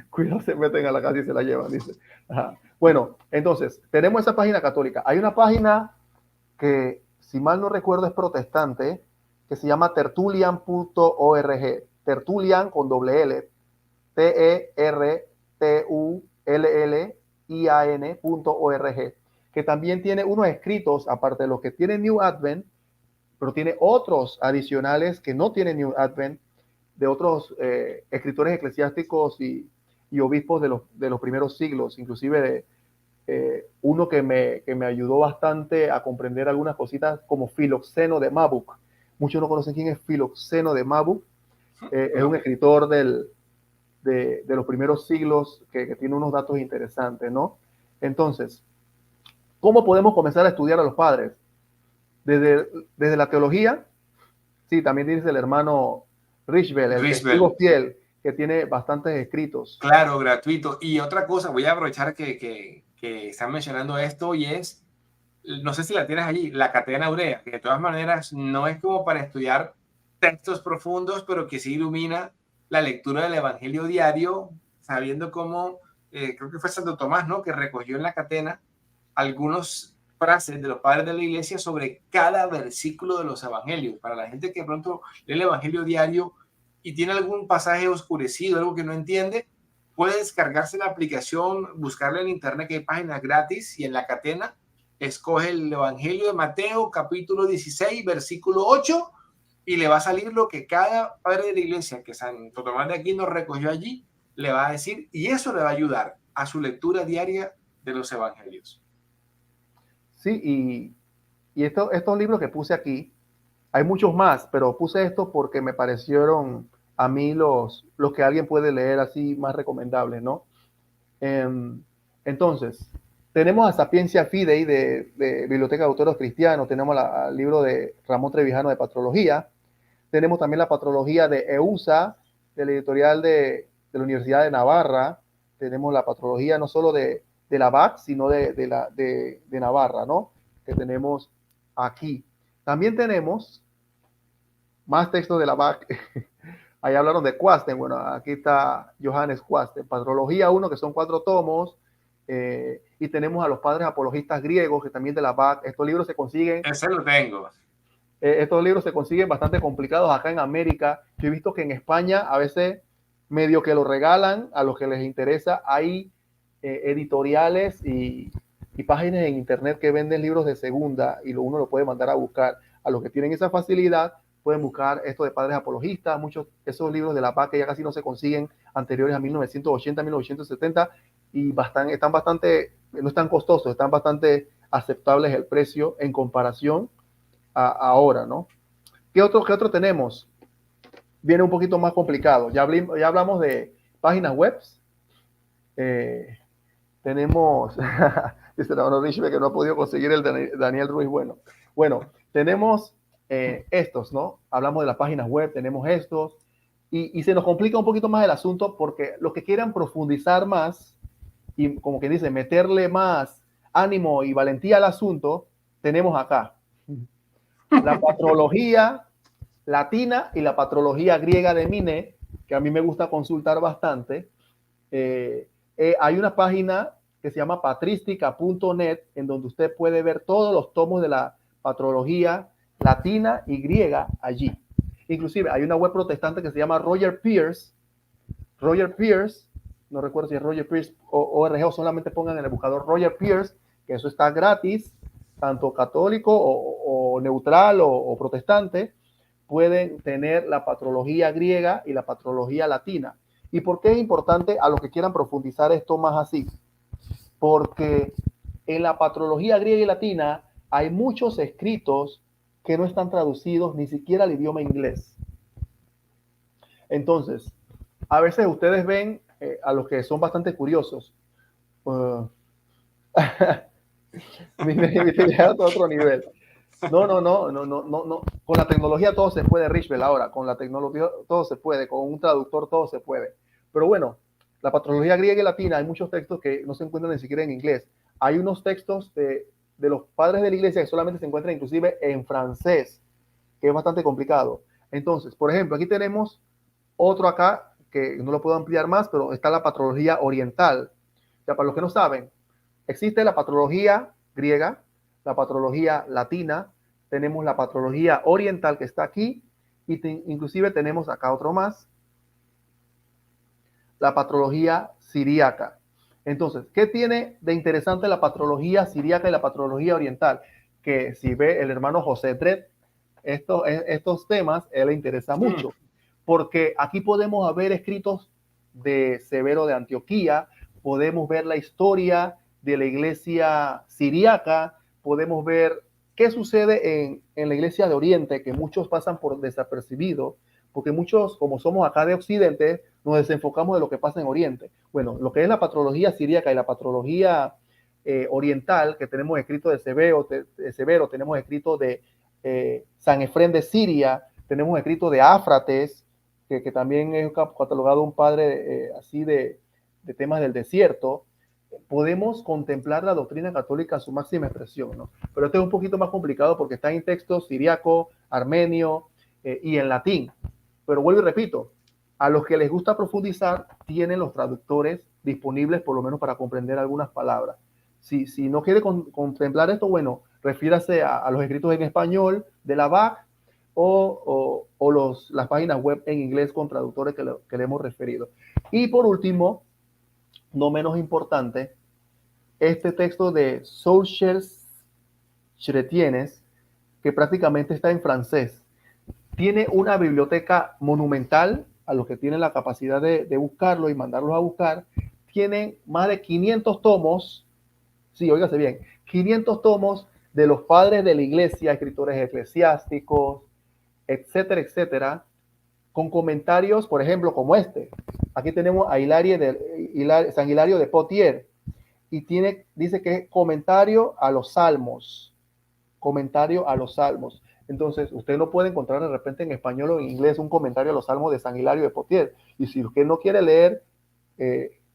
Cuidado, se meten a la casa y se la llevan, dice. Ajá. Bueno, entonces, tenemos esa página católica. Hay una página que, si mal no recuerdo, es protestante, que se llama tertulian.org. Tertulian con doble L. tertulian.org, que también tiene unos escritos, aparte de los que tiene New Advent, pero tiene otros adicionales que no tiene New Advent, de otros escritores eclesiásticos y obispos de los primeros siglos, inclusive uno que me ayudó bastante a comprender algunas cositas, como Filoxeno de Mabuc. Muchos no conocen quién es Filoxeno de Mabuc. Es un escritor de los primeros siglos que tiene unos datos interesantes, ¿no? Entonces, ¿cómo podemos comenzar a estudiar a los padres? Desde la teología. Sí, también dice el hermano Richbel, el testigo fiel, que tiene bastantes escritos. Claro, gratuito. Y otra cosa, voy a aprovechar que están mencionando esto y es, no sé si la tienes allí, la Catena Aurea, que de todas maneras no es como para estudiar textos profundos, pero que sí ilumina la lectura del Evangelio diario, sabiendo cómo, creo que fue Santo Tomás, ¿no?, que recogió en la Catena algunas frases de los padres de la iglesia sobre cada versículo de los evangelios. Para la gente que de pronto lee el Evangelio diario y tiene algún pasaje oscurecido, algo que no entiende, puede descargarse la aplicación, buscarla en internet, que hay páginas gratis, y en la Catena escoge el Evangelio de Mateo, capítulo 16, versículo 8, y le va a salir lo que cada padre de la iglesia que Santo Tomás de Aquino recogió allí le va a decir, y eso le va a ayudar a su lectura diaria de los evangelios. Sí, y estos libros que puse aquí, hay muchos más, pero puse estos porque me parecieron a mí los que alguien puede leer así más recomendables, ¿no? Entonces, tenemos a Sapiencia Fidei de Biblioteca de Autores Cristianos, tenemos el libro de Ramón Trevijano de Patrología, tenemos también la Patrología de EUSA, de la editorial de la Universidad de Navarra, tenemos la Patrología no solo de la BAC, sino de Navarra, ¿no? Que tenemos aquí. También tenemos más textos de la BAC. Ahí hablaron de Quasten. Bueno, aquí está Johannes Quasten. Patrología 1, que son 4 tomos. Y tenemos a los padres apologistas griegos, que también de la BAC. Estos libros se consiguen. Ese lo tengo. Estos libros se consiguen bastante complicados acá en América. Yo he visto que en España a veces medio que lo regalan a los que les interesa. Hay editoriales y páginas en internet que venden libros de segunda y uno lo puede mandar a buscar. A los que tienen esa facilidad, pueden buscar esto de padres apologistas, muchos esos libros de la PAC que ya casi no se consiguen, anteriores a 1980, 1970, y están bastante, no están costosos, están bastante aceptables el precio en comparación a ahora, ¿no? ¿Qué otro tenemos? Viene un poquito más complicado. Ya hablamos de páginas web. Tenemos, dice hermano Richie que no ha podido conseguir el Daniel Ruiz. Bueno, tenemos estos, ¿no? Hablamos de las páginas web, tenemos estos, y se nos complica un poquito más el asunto porque los que quieran profundizar más y, como que dice, meterle más ánimo y valentía al asunto, tenemos acá la patrología latina y la patrología griega de Mine, que a mí me gusta consultar bastante. Hay una página que se llama patrística.net, en donde usted puede ver todos los tomos de la patrología latina y griega allí. Inclusive hay una web protestante que se llama Roger Pierce, no recuerdo si es Roger Pierce o ORG, o solamente pongan en el buscador Roger Pierce, que eso está gratis, tanto católico o neutral o protestante, pueden tener la patrología griega y la patrología latina. ¿Y por qué es importante a los que quieran profundizar esto más así? Porque en la patrología griega y latina hay muchos escritos que no están traducidos ni siquiera al idioma inglés. Entonces, a veces ustedes ven a los que son bastante curiosos. Me llega a otro nivel. No. Con la tecnología todo se puede, Richbel, ahora. Con la tecnología todo se puede. Con un traductor todo se puede. Pero bueno, la patrología griega y latina, hay muchos textos que no se encuentran ni siquiera en inglés. Hay unos textos de los padres de la iglesia que solamente se encuentran inclusive en francés, que es bastante complicado. Entonces, por ejemplo, aquí tenemos otro acá, que no lo puedo ampliar más, pero está la patrología oriental. O sea, para los que no saben, existe la patrología griega, la patrología latina, tenemos la patrología oriental que está aquí, y inclusive tenemos acá otro más, la patrología siríaca. Entonces, ¿qué tiene de interesante la patrología siríaca y la patrología oriental? Que si ve el hermano José Dredd estos temas, él le interesa mucho, porque aquí podemos ver escritos de Severo de Antioquía, podemos ver la historia de la iglesia siríaca, podemos ver qué sucede en la iglesia de Oriente, que muchos pasan por desapercibido, porque muchos, como somos acá de Occidente, nos desenfocamos de lo que pasa en Oriente. Bueno, lo que es la patrología siríaca y la patrología oriental, que tenemos escrito de Severo, tenemos escrito de San Efrén de Siria, tenemos escrito de Áfrates, que también es catalogado un padre así de temas del desierto. Podemos contemplar la doctrina católica a su máxima expresión, ¿no? Pero esto es un poquito más complicado porque está en texto siriaco, armenio y en latín. Pero vuelvo y repito, a los que les gusta profundizar, tienen los traductores disponibles por lo menos para comprender algunas palabras. Si no quiere contemplar esto, bueno, refiérase a los escritos en español de la BAC o las páginas web en inglés con traductores que le hemos referido. Y por último, no menos importante, este texto de Sources Chrétiennes, que prácticamente está en francés. Tiene una biblioteca monumental, a los que tienen la capacidad de buscarlo y mandarlos a buscar. Tienen más de 500 tomos, sí, óigase bien, 500 tomos de los padres de la iglesia, escritores eclesiásticos, etcétera, etcétera, con comentarios, por ejemplo, como este. Aquí tenemos a San Hilario de Poitiers, y dice que es comentario a los salmos. Entonces, usted no puede encontrar de repente en español o en inglés un comentario a los salmos de San Hilario de Poitiers. Y si usted no quiere leer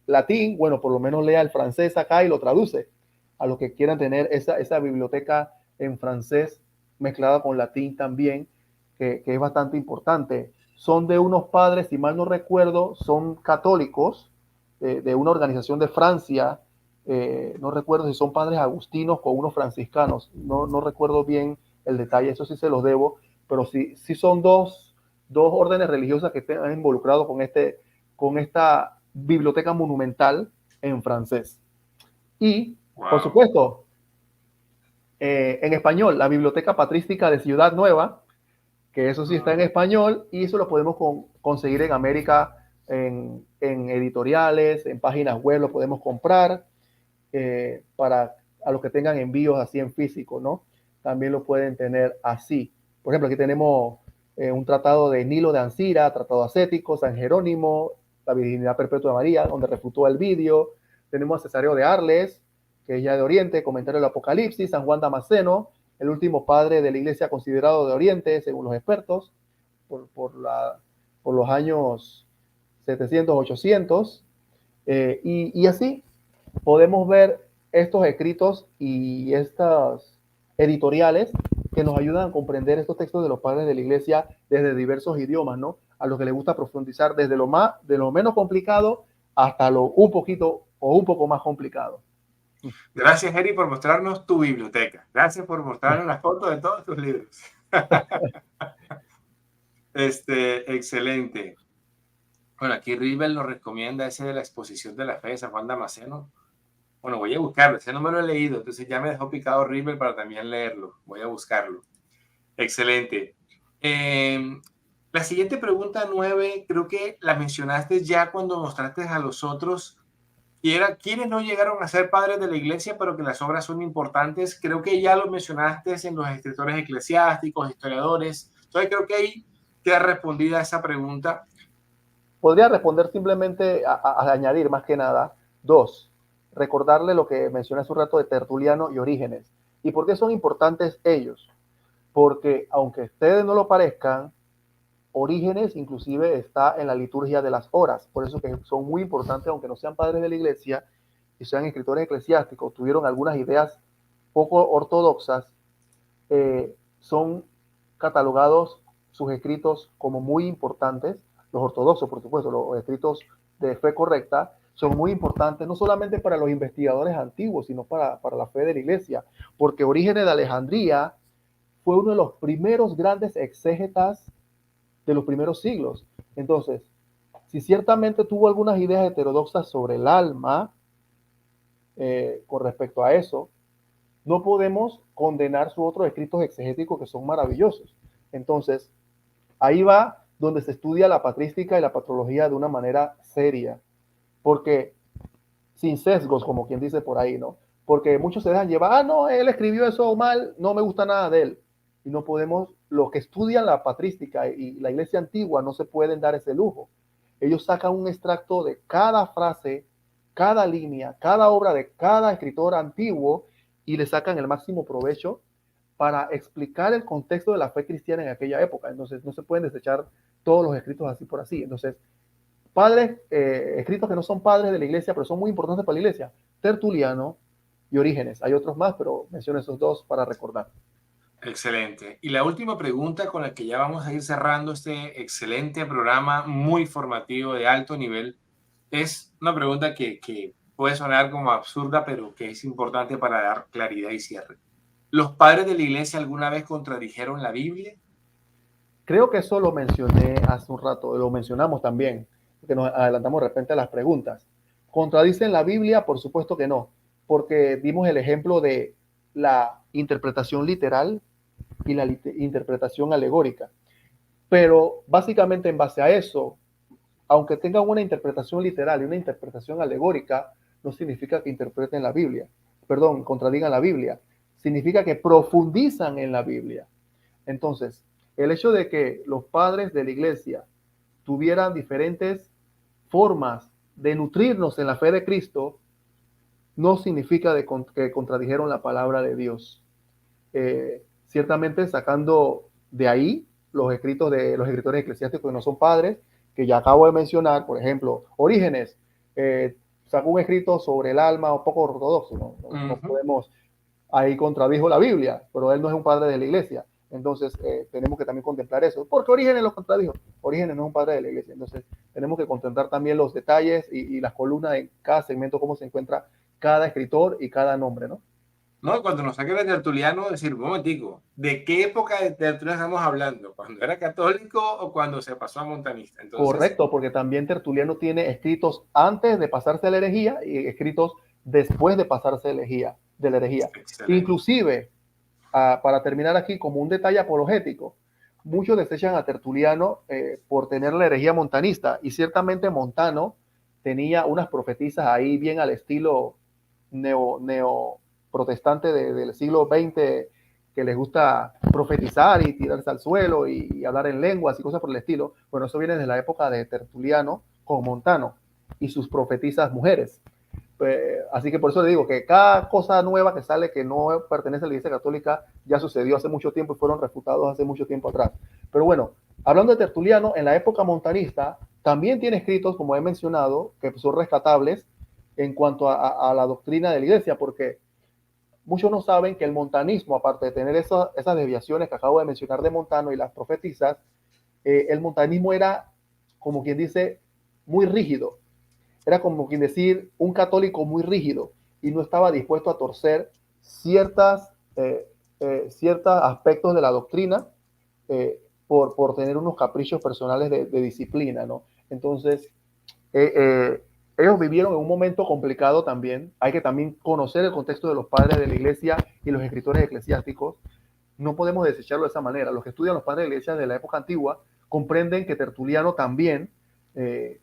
latín, bueno, por lo menos lea el francés acá y lo traduce. A los que quieran tener esa biblioteca en francés mezclada con latín también, que es bastante importante. Son de unos padres, si mal no recuerdo, son católicos, de una organización de Francia. No recuerdo si son padres agustinos con unos franciscanos. No recuerdo bien el detalle, eso sí se los debo, pero sí son dos órdenes religiosas que están involucrados con esta biblioteca monumental en francés. Y, por supuesto, en español, la Biblioteca Patrística de Ciudad Nueva, que eso sí está en español y eso lo podemos conseguir en América en editoriales, en páginas web, lo podemos comprar para a los que tengan envíos así en físico, ¿no? También lo pueden tener así. Por ejemplo, aquí tenemos un tratado de Nilo de Ancira, tratado ascético, San Jerónimo, la virginidad perpetua de María, donde refutó el vídeo. Tenemos a Cesáreo de Arles, que es ya de Oriente, comentario del Apocalipsis, San Juan Damasceno, el último padre de la iglesia considerado de Oriente, según los expertos, por los años 700, 800, y así podemos ver estos escritos y estas editoriales que nos ayudan a comprender estos textos de los padres de la iglesia desde diversos idiomas, ¿no? A los que les gusta profundizar desde de lo menos complicado hasta lo un poquito o un poco más complicado. Gracias, Eri, por mostrarnos tu biblioteca. Gracias por mostrarnos las fotos de todos tus libros. Excelente. Bueno, aquí Rivel nos recomienda ese de la exposición de la fe de San Juan Damasceno. Bueno, voy a buscarlo, ese no me lo he leído, entonces ya me dejó picado Rivel para también leerlo. Voy a buscarlo. Excelente. La siguiente pregunta 9, creo que la mencionaste ya cuando mostraste a los otros, y era quienes no llegaron a ser padres de la iglesia, pero que las obras son importantes. Creo que ya lo mencionaste en los escritores eclesiásticos, historiadores. Entonces creo que ahí queda respondida esa pregunta. Podría responder simplemente a añadir más que nada dos. Recordarle lo que mencioné hace un rato de Tertuliano y Orígenes. ¿Y por qué son importantes ellos? Porque aunque ustedes no lo parezcan, Orígenes inclusive está en la liturgia de las horas, por eso que son muy importantes, aunque no sean padres de la iglesia y sean escritores eclesiásticos, tuvieron algunas ideas poco ortodoxas, son catalogados sus escritos como muy importantes, los ortodoxos por supuesto, los escritos de fe correcta, son muy importantes no solamente para los investigadores antiguos, sino para la fe de la iglesia, porque Orígenes de Alejandría fue uno de los primeros grandes exégetas de los primeros siglos. Entonces, si ciertamente tuvo algunas ideas heterodoxas sobre el alma con respecto a eso, no podemos condenar sus otros escritos exegéticos que son maravillosos. Entonces, ahí va donde se estudia la patrística y la patrología de una manera seria, porque sin sesgos, como quien dice por ahí, ¿no? Porque muchos se dejan llevar, no, él escribió eso mal, no me gusta nada de él. Y no podemos, los que estudian la patrística y la iglesia antigua no se pueden dar ese lujo. Ellos sacan un extracto de cada frase, cada línea, cada obra de cada escritor antiguo y le sacan el máximo provecho para explicar el contexto de la fe cristiana en aquella época. Entonces no se pueden desechar todos los escritos así por así. Entonces, padres, escritos que no son padres de la iglesia, pero son muy importantes para la iglesia, Tertuliano y Orígenes. Hay otros más, pero menciono esos dos para recordar. Excelente. Y la última pregunta con la que ya vamos a ir cerrando este excelente programa, muy formativo, de alto nivel, es una pregunta que puede sonar como absurda, pero que es importante para dar claridad y cierre. ¿Los padres de la iglesia alguna vez contradijeron la Biblia? Creo que eso lo mencioné hace un rato, lo mencionamos también, porque nos adelantamos de repente a las preguntas. ¿Contradicen la Biblia? Por supuesto que no, porque dimos el ejemplo de la interpretación literal y la interpretación alegórica. Pero básicamente en base a eso, aunque tengan una interpretación literal y una interpretación alegórica, no significa que interpreten la Biblia, perdón, contradigan la Biblia, significa que profundizan en la Biblia. Entonces, el hecho de que los padres de la iglesia tuvieran diferentes formas de nutrirnos en la fe de Cristo, no significa que contradijeron la palabra de Dios. Ciertamente sacando de ahí los escritos de los escritores eclesiásticos que no son padres, que ya acabo de mencionar, por ejemplo, Orígenes, sacó un escrito sobre el alma un poco ortodoxo, no podemos, ahí contradijo la Biblia, pero él no es un padre de la iglesia. Entonces, tenemos que también contemplar eso. Porque Orígenes lo contradijo. Orígenes no es un padre de la iglesia. Entonces, tenemos que contemplar también los detalles y las columnas en cada segmento, cómo se encuentra cada escritor y cada nombre, ¿no? No, cuando nos saquen de Tertuliano, decir, un momentico, ¿de qué época de Tertuliano estamos hablando? ¿Cuando era católico o cuando se pasó a montanista? Entonces, Correcto, porque también Tertuliano tiene escritos antes de pasarse a la herejía y escritos después de pasarse de la herejía. excelente. Inclusive, para terminar aquí, como un detalle apologético, muchos desechan a Tertuliano por tener la herejía montanista, y ciertamente Montano tenía unas profetizas ahí bien al estilo neo protestante del siglo XX, que les gusta profetizar y tirarse al suelo y hablar en lenguas y cosas por el estilo. Bueno, eso viene de la época de Tertuliano con Montano y sus profetizas mujeres. Así que por eso le digo que cada cosa nueva que sale que no pertenece a la Iglesia Católica ya sucedió hace mucho tiempo y fueron refutados hace mucho tiempo atrás. Pero bueno, hablando de Tertuliano, en la época montanista también tiene escritos, como he mencionado, que son rescatables en cuanto a la doctrina de la Iglesia, porque muchos no saben que el montanismo, aparte de tener esas desviaciones que acabo de mencionar de Montano y las profetizas, el montanismo era, como quien dice, muy rígido. Era como quien decir un católico muy rígido y no estaba dispuesto a torcer ciertos aspectos de la doctrina por tener unos caprichos personales de disciplina, ¿no? Entonces, eh, eh, ellos vivieron en un momento complicado también. Hay que también conocer el contexto de los padres de la iglesia y los escritores eclesiásticos. No podemos desecharlo de esa manera. Los que estudian los padres de la iglesia de la época antigua comprenden que Tertuliano también,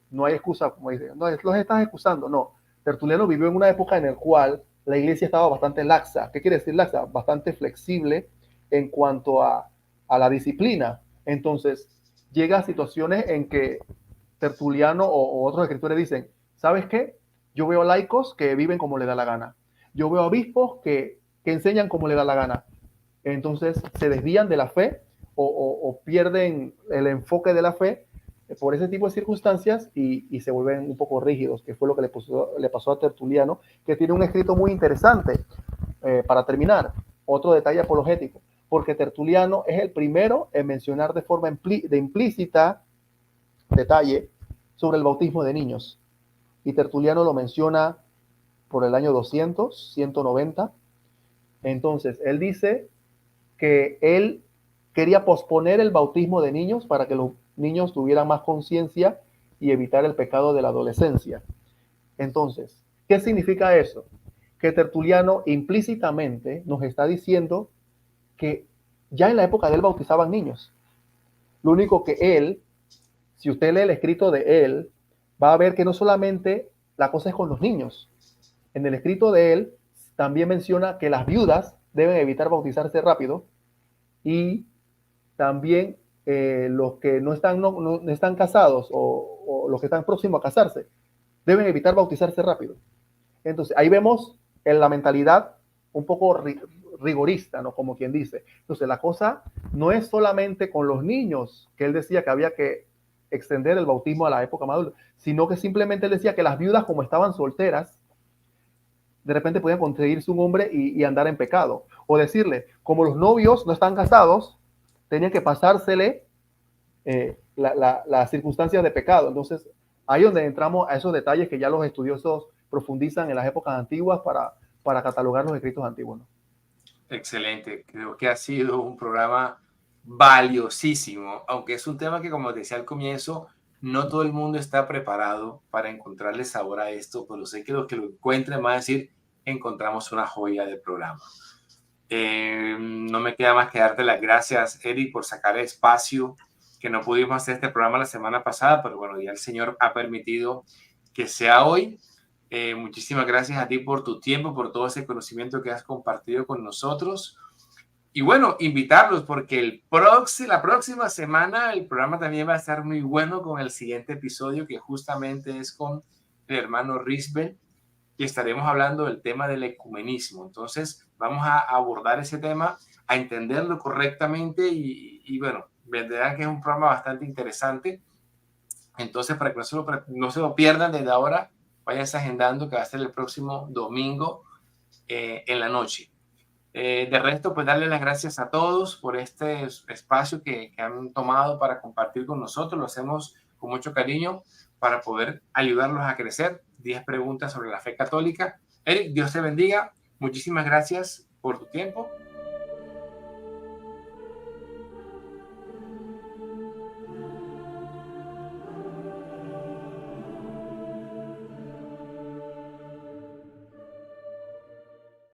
no hay excusa, como dicen, no, los estás excusando, no. Tertuliano vivió en una época en la cual la iglesia estaba bastante laxa. ¿Qué quiere decir laxa? Bastante flexible en cuanto a la disciplina. Entonces, llega a situaciones en que Tertuliano o otros escritores dicen, ¿sabes qué? Yo veo laicos que viven como le da la gana. Yo veo obispos que enseñan como le da la gana. Entonces se desvían de la fe o pierden el enfoque de la fe por ese tipo de circunstancias y se vuelven un poco rígidos, que fue lo que le pasó a Tertuliano, que tiene un escrito muy interesante para terminar. Otro detalle apologético, porque Tertuliano es el primero en mencionar de forma implícita detalle sobre el bautismo de niños. Y Tertuliano lo menciona por el año 200, 190. Entonces, él dice que él quería posponer el bautismo de niños para que los niños tuvieran más conciencia y evitar el pecado de la adolescencia. Entonces, ¿qué significa eso? Que Tertuliano implícitamente nos está diciendo que ya en la época de él bautizaban niños. Lo único que él, si usted lee el escrito de él, va a ver que no solamente la cosa es con los niños. En el escrito de él también menciona que las viudas deben evitar bautizarse rápido y también los que no están casados o los que están próximos a casarse deben evitar bautizarse rápido. Entonces, ahí vemos en la mentalidad un poco rigorista, ¿no? Como quien dice. Entonces, la cosa no es solamente con los niños, que él decía que había que extender el bautismo a la época madura, sino que simplemente él decía que las viudas, como estaban solteras, de repente podían conseguirse un hombre y andar en pecado. O decirle, como los novios no están casados, tenían que pasársele las circunstancias de pecado. Entonces, ahí es donde entramos a esos detalles que ya los estudiosos profundizan en las épocas antiguas para catalogar los escritos antiguos, ¿no? Excelente, creo que ha sido un programa valiosísimo, aunque es un tema que, como decía al comienzo, no todo el mundo está preparado para encontrarle sabor a esto, pero sé que los que lo encuentren van a decir, encontramos una joya del programa. No me queda más que darte las gracias, Eric, por sacar el espacio, que no pudimos hacer este programa la semana pasada, pero bueno, ya el Señor ha permitido que sea hoy. Muchísimas gracias a ti por tu tiempo, por todo ese conocimiento que has compartido con nosotros. Y bueno, invitarlos porque la próxima semana el programa también va a estar muy bueno con el siguiente episodio que justamente es con el hermano Risbel y estaremos hablando del tema del ecumenismo. Entonces vamos a abordar ese tema, a entenderlo correctamente y bueno, verán que es un programa bastante interesante. Entonces, para que no se lo pierdan desde ahora, váyanse agendando que va a ser el próximo domingo en la noche. De resto, pues darle las gracias a todos por este espacio que han tomado para compartir con nosotros. Lo hacemos con mucho cariño para poder ayudarlos a crecer. 10 preguntas sobre la fe católica. Eric, Dios te bendiga. Muchísimas gracias por tu tiempo